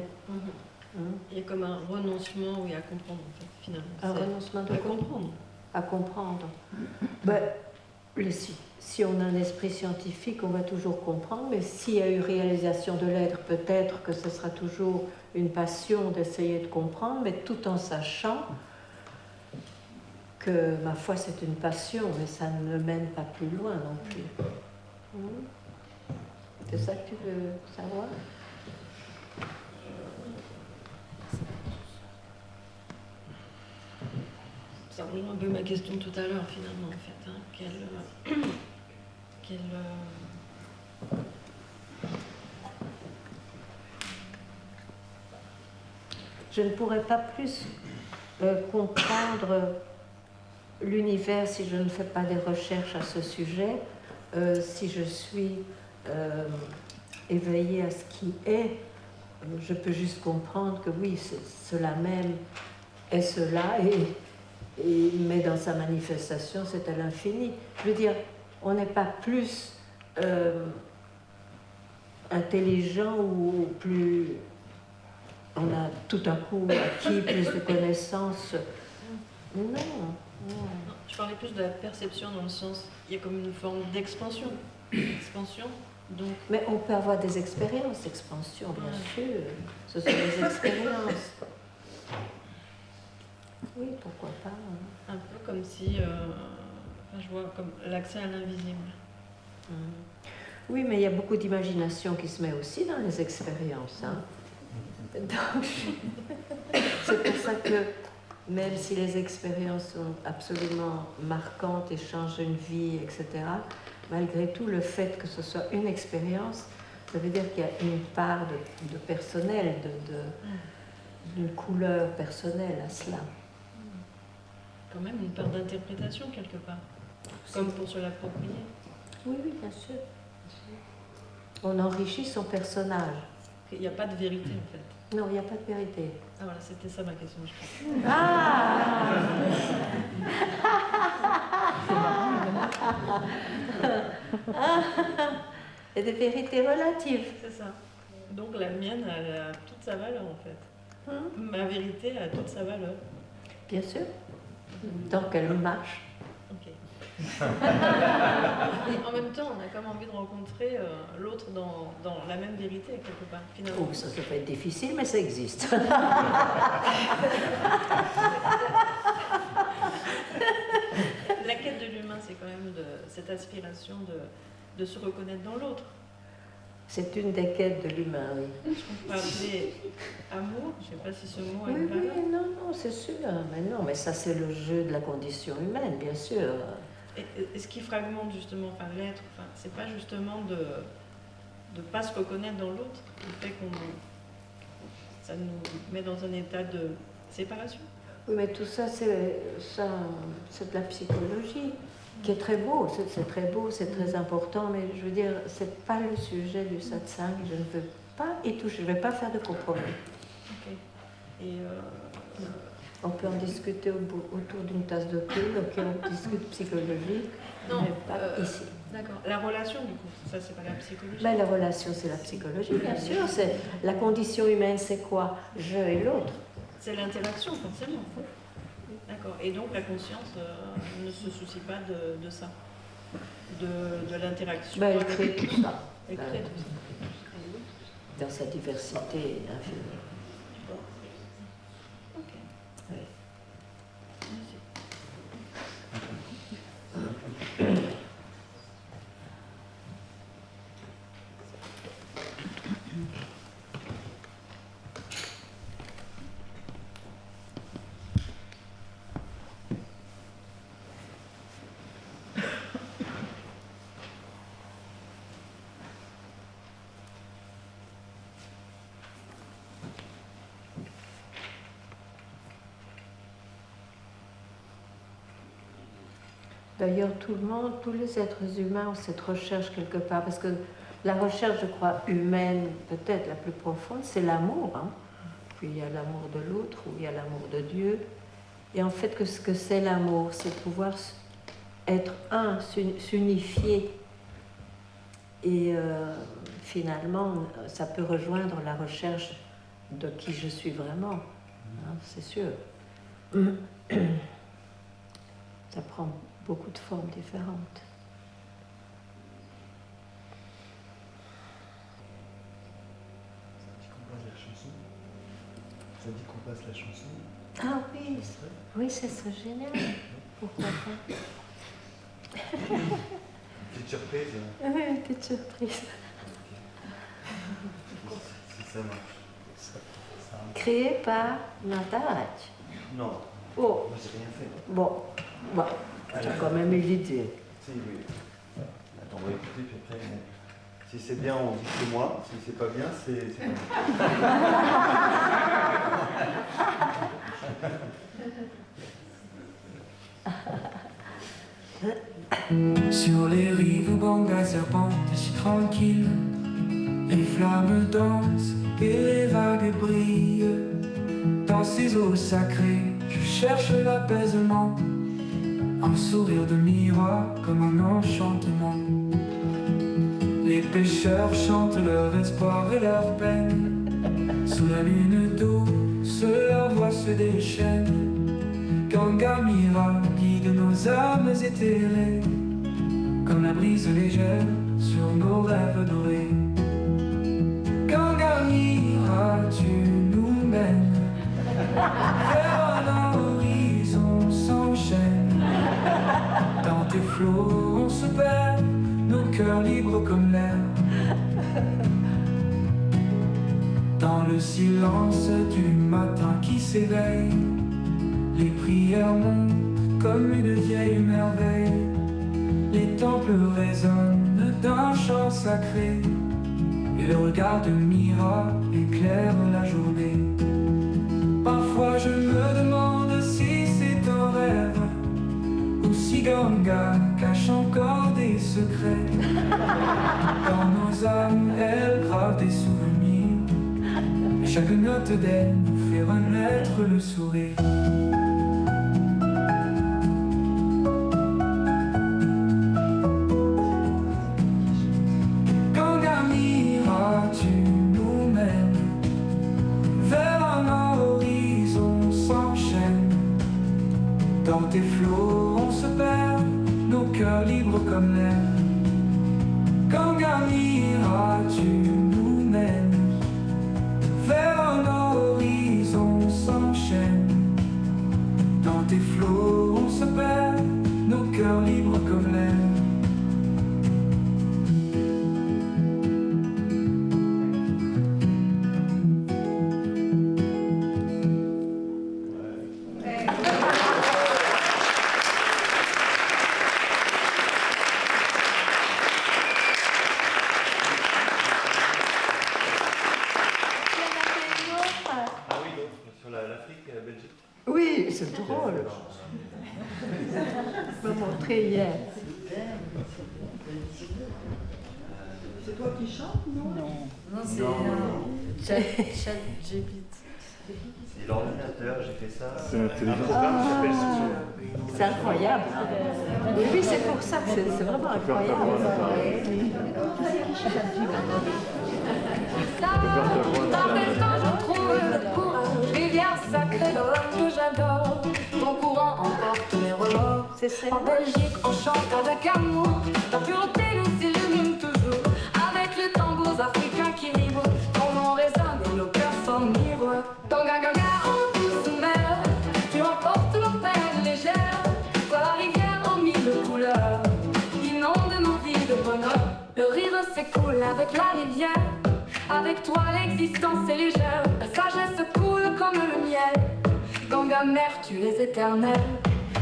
Il y a comme un renoncement, oui, à comprendre, en fait, finalement. Un renoncement de comprendre. À comprendre. Si on a un esprit scientifique, on va toujours comprendre, mais s'il y a eu réalisation de l'être, peut-être que ce sera toujours une passion d'essayer de comprendre, mais tout en sachant que, ma foi, c'est une passion, mais ça ne mène pas plus loin non plus. C'est ça que tu veux savoir? Ça rejoint un peu ma question tout à l'heure, finalement, en fait. Hein. Je ne pourrais pas plus comprendre l'univers si je ne fais pas des recherches à ce sujet, si je suis éveillée à ce qui est. Je peux juste comprendre que oui, cela même est cela, mais dans sa manifestation, c'est à l'infini. Je veux dire, on n'est pas plus intelligent ou plus... On a tout à coup acquis plus de connaissances. Non. Je parlais plus de la perception dans le sens, il y a comme une forme d'expansion. Donc... Mais on peut avoir des expériences d'expansion, bien sûr. Ce sont des expériences. Oui, pourquoi pas. Un peu comme si, je vois comme l'accès à l'invisible. Oui, mais il y a beaucoup d'imagination qui se met aussi dans les expériences. Hein. Donc, c'est pour ça que même si les expériences sont absolument marquantes et changent une vie, etc., malgré tout, le fait que ce soit une expérience, ça veut dire qu'il y a une part de personnel, d'une couleur personnelle à cela. Quand même une part d'interprétation quelque part, comme pour se l'approprier. Oui, oui, bien sûr. On enrichit son personnage. Il n'y a pas de vérité en fait. Non, il n'y a pas de vérité. Ah voilà, c'était ça ma question, je crois. Ah Il y a des vérités relatives. C'est ça. Donc la mienne, elle a toute sa valeur en fait. Ma vérité a toute sa valeur. Bien sûr. Tant qu'elle marche. Ok. Et en même temps, on a comme envie de rencontrer l'autre dans la même vérité, quelque part, finalement. Oh, ça peut être difficile, mais ça existe. La quête de l'humain, c'est quand même cette aspiration de se reconnaître dans l'autre. C'est une des quêtes de l'humain, oui. On peut appeler amour, je ne sais pas si ce mot a Oui, une valeur. oui, non, c'est sûr. Mais non, mais ça, c'est le jeu de la condition humaine, bien sûr. Et ce qui fragmente justement, enfin l'être, enfin, c'est pas justement de ne pas se reconnaître dans l'autre, le fait ça nous met dans un état de séparation. Oui, mais tout ça, c'est de la psychologie, qui est très beau, c'est très beau, c'est très important, mais je veux dire, c'est pas le sujet du satsang, je ne veux pas y toucher, je ne vais pas faire de compromis. Ok. Et on peut en discuter autour d'une tasse de thé, ok, on discute psychologie, non, mais pas ici. D'accord. La relation, du coup, ça, c'est pas la psychologie. Mais la relation, c'est la psychologie, bien sûr. C'est la condition humaine, c'est quoi? Je et l'autre. C'est l'interaction, forcément. D'accord. Et donc la conscience ne se soucie pas de ça, de l'interaction. Ben, elle crée tout ça. Elle crée tout ça. Dans sa diversité infinie. Ok. Oui. D'ailleurs, tout le monde, tous les êtres humains ont cette recherche quelque part, parce que la recherche, je crois, humaine, peut-être la plus profonde, c'est l'amour. Hein. Puis il y a l'amour de l'autre, ou il y a l'amour de Dieu. Et en fait, ce que c'est l'amour, c'est pouvoir être un, s'unifier. Et finalement, ça peut rejoindre la recherche de qui je suis vraiment, hein, c'est sûr. Ça prend beaucoup de formes différentes. Ça dit qu'on passe la chanson. Ah oui, oui, c'est génial. Pourquoi pas? Une petite surprise. Oui, une petite surprise. Si ça marche. Créé par Nataraj. Non. Oh. Moi, j'ai rien fait. Bon, tu as quand même eu l'idée. Si, oui. Attends, on va écouter, puis après, si c'est bien, on dit que c'est moi. Si c'est pas bien, c'est Sur les rives, Banga serpente si tranquille, les flammes dansent et les vagues brillent. Dans ces eaux sacrées, je cherche l'apaisement, un sourire de miroir comme un enchantement. Les pêcheurs chantent leur espoir et leur peine, sous la lune douce, leur voix se déchaîne. Ganga Mira guide nos âmes éthérées, comme la brise légère sur nos rêves dorés. Ganga Mira, tu nous mènes vers un horizon sans chaîne. Dans tes flots on se perd, nos cœurs libres comme l'air. Dans le silence du matin qui s'éveille, les prières montent comme une vieille merveille. Les temples résonnent d'un chant sacré, et le regard de Mira éclaire la journée. Parfois je me demande si c'est un rêve, ou si Ganga cache encore des secrets. Dans nos âmes, elle grave des souvenirs, et chaque note d'elle nous fait renaître le sourire. Dans tes flots, on se perd, nos cœurs libres comme l'air. Ganga Mira, tu nous mènes vers un horizon sans chaîne. Dans tes flots, on se perd, nos cœurs libres comme l'air. Oui, c'est drôle. Je me montrer hier. C'est toi qui chantes, non? Non, c'est ChatGPT. C'est l'ordinateur, j'ai fait ça. C'est un programme qui s'appelle Soso. C'est incroyable. Oui, c'est pour ça que c'est vraiment incroyable. Rivière sacrée que j'adore, mon courant emporte mes remords. En Belgique, on chante avec amour, la pureté nous illumine toujours. Avec les tambours africains qui vibrent, ton nom résonne et nos cœurs s'enivrent. Dans Ganga, en douce mer, tu emportes nos peines légères. Toi la rivière aux mille couleurs, inonde nos vies de bonheur. Le rire s'écoule avec la rivière. Avec toi l'existence est légère, la sagesse coule comme le miel. Ganga mer, tu es éternel.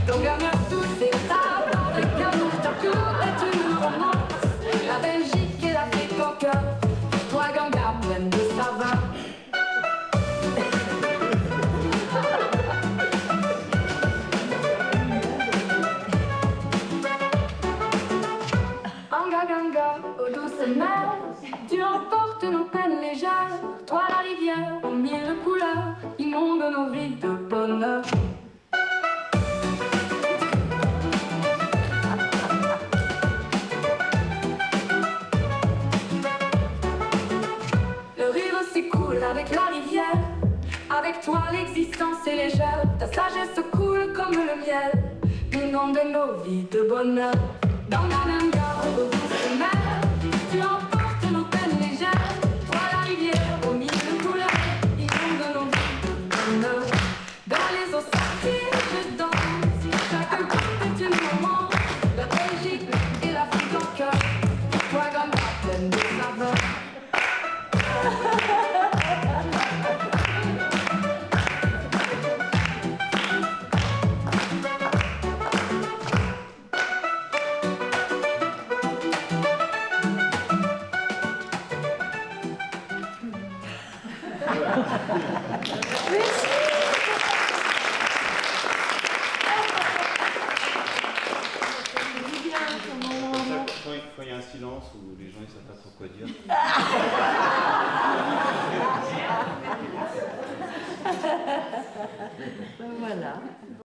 Ganga mer, tout s'étale avec amour. Ta cour est une romance, la Belgique et l'Afrique en cœur. Toi Ganga pleine de saveur. Ganga Ganga, aux douces mers, tu emportes nos peines légères. Toi la rivière aux mille couleurs, inonde nos vies de bonheur. Le rire s'écoule avec la rivière. Avec toi l'existence est légère. Ta sagesse coule comme le miel, inonde nos vies de bonheur. Dans la Ganga, aux douces mers, tu emportes nos peines légères. Toi la rivière aux mille couleurs, inonde nos vies de bonheur. Dans les eaux salées, je danse, chaque goutte est une romance. La Belgique et l'Afrique en cœur, toi Ganga pleine de saveur. Quand il y a un silence où les gens ne savent pas trop quoi dire. Voilà.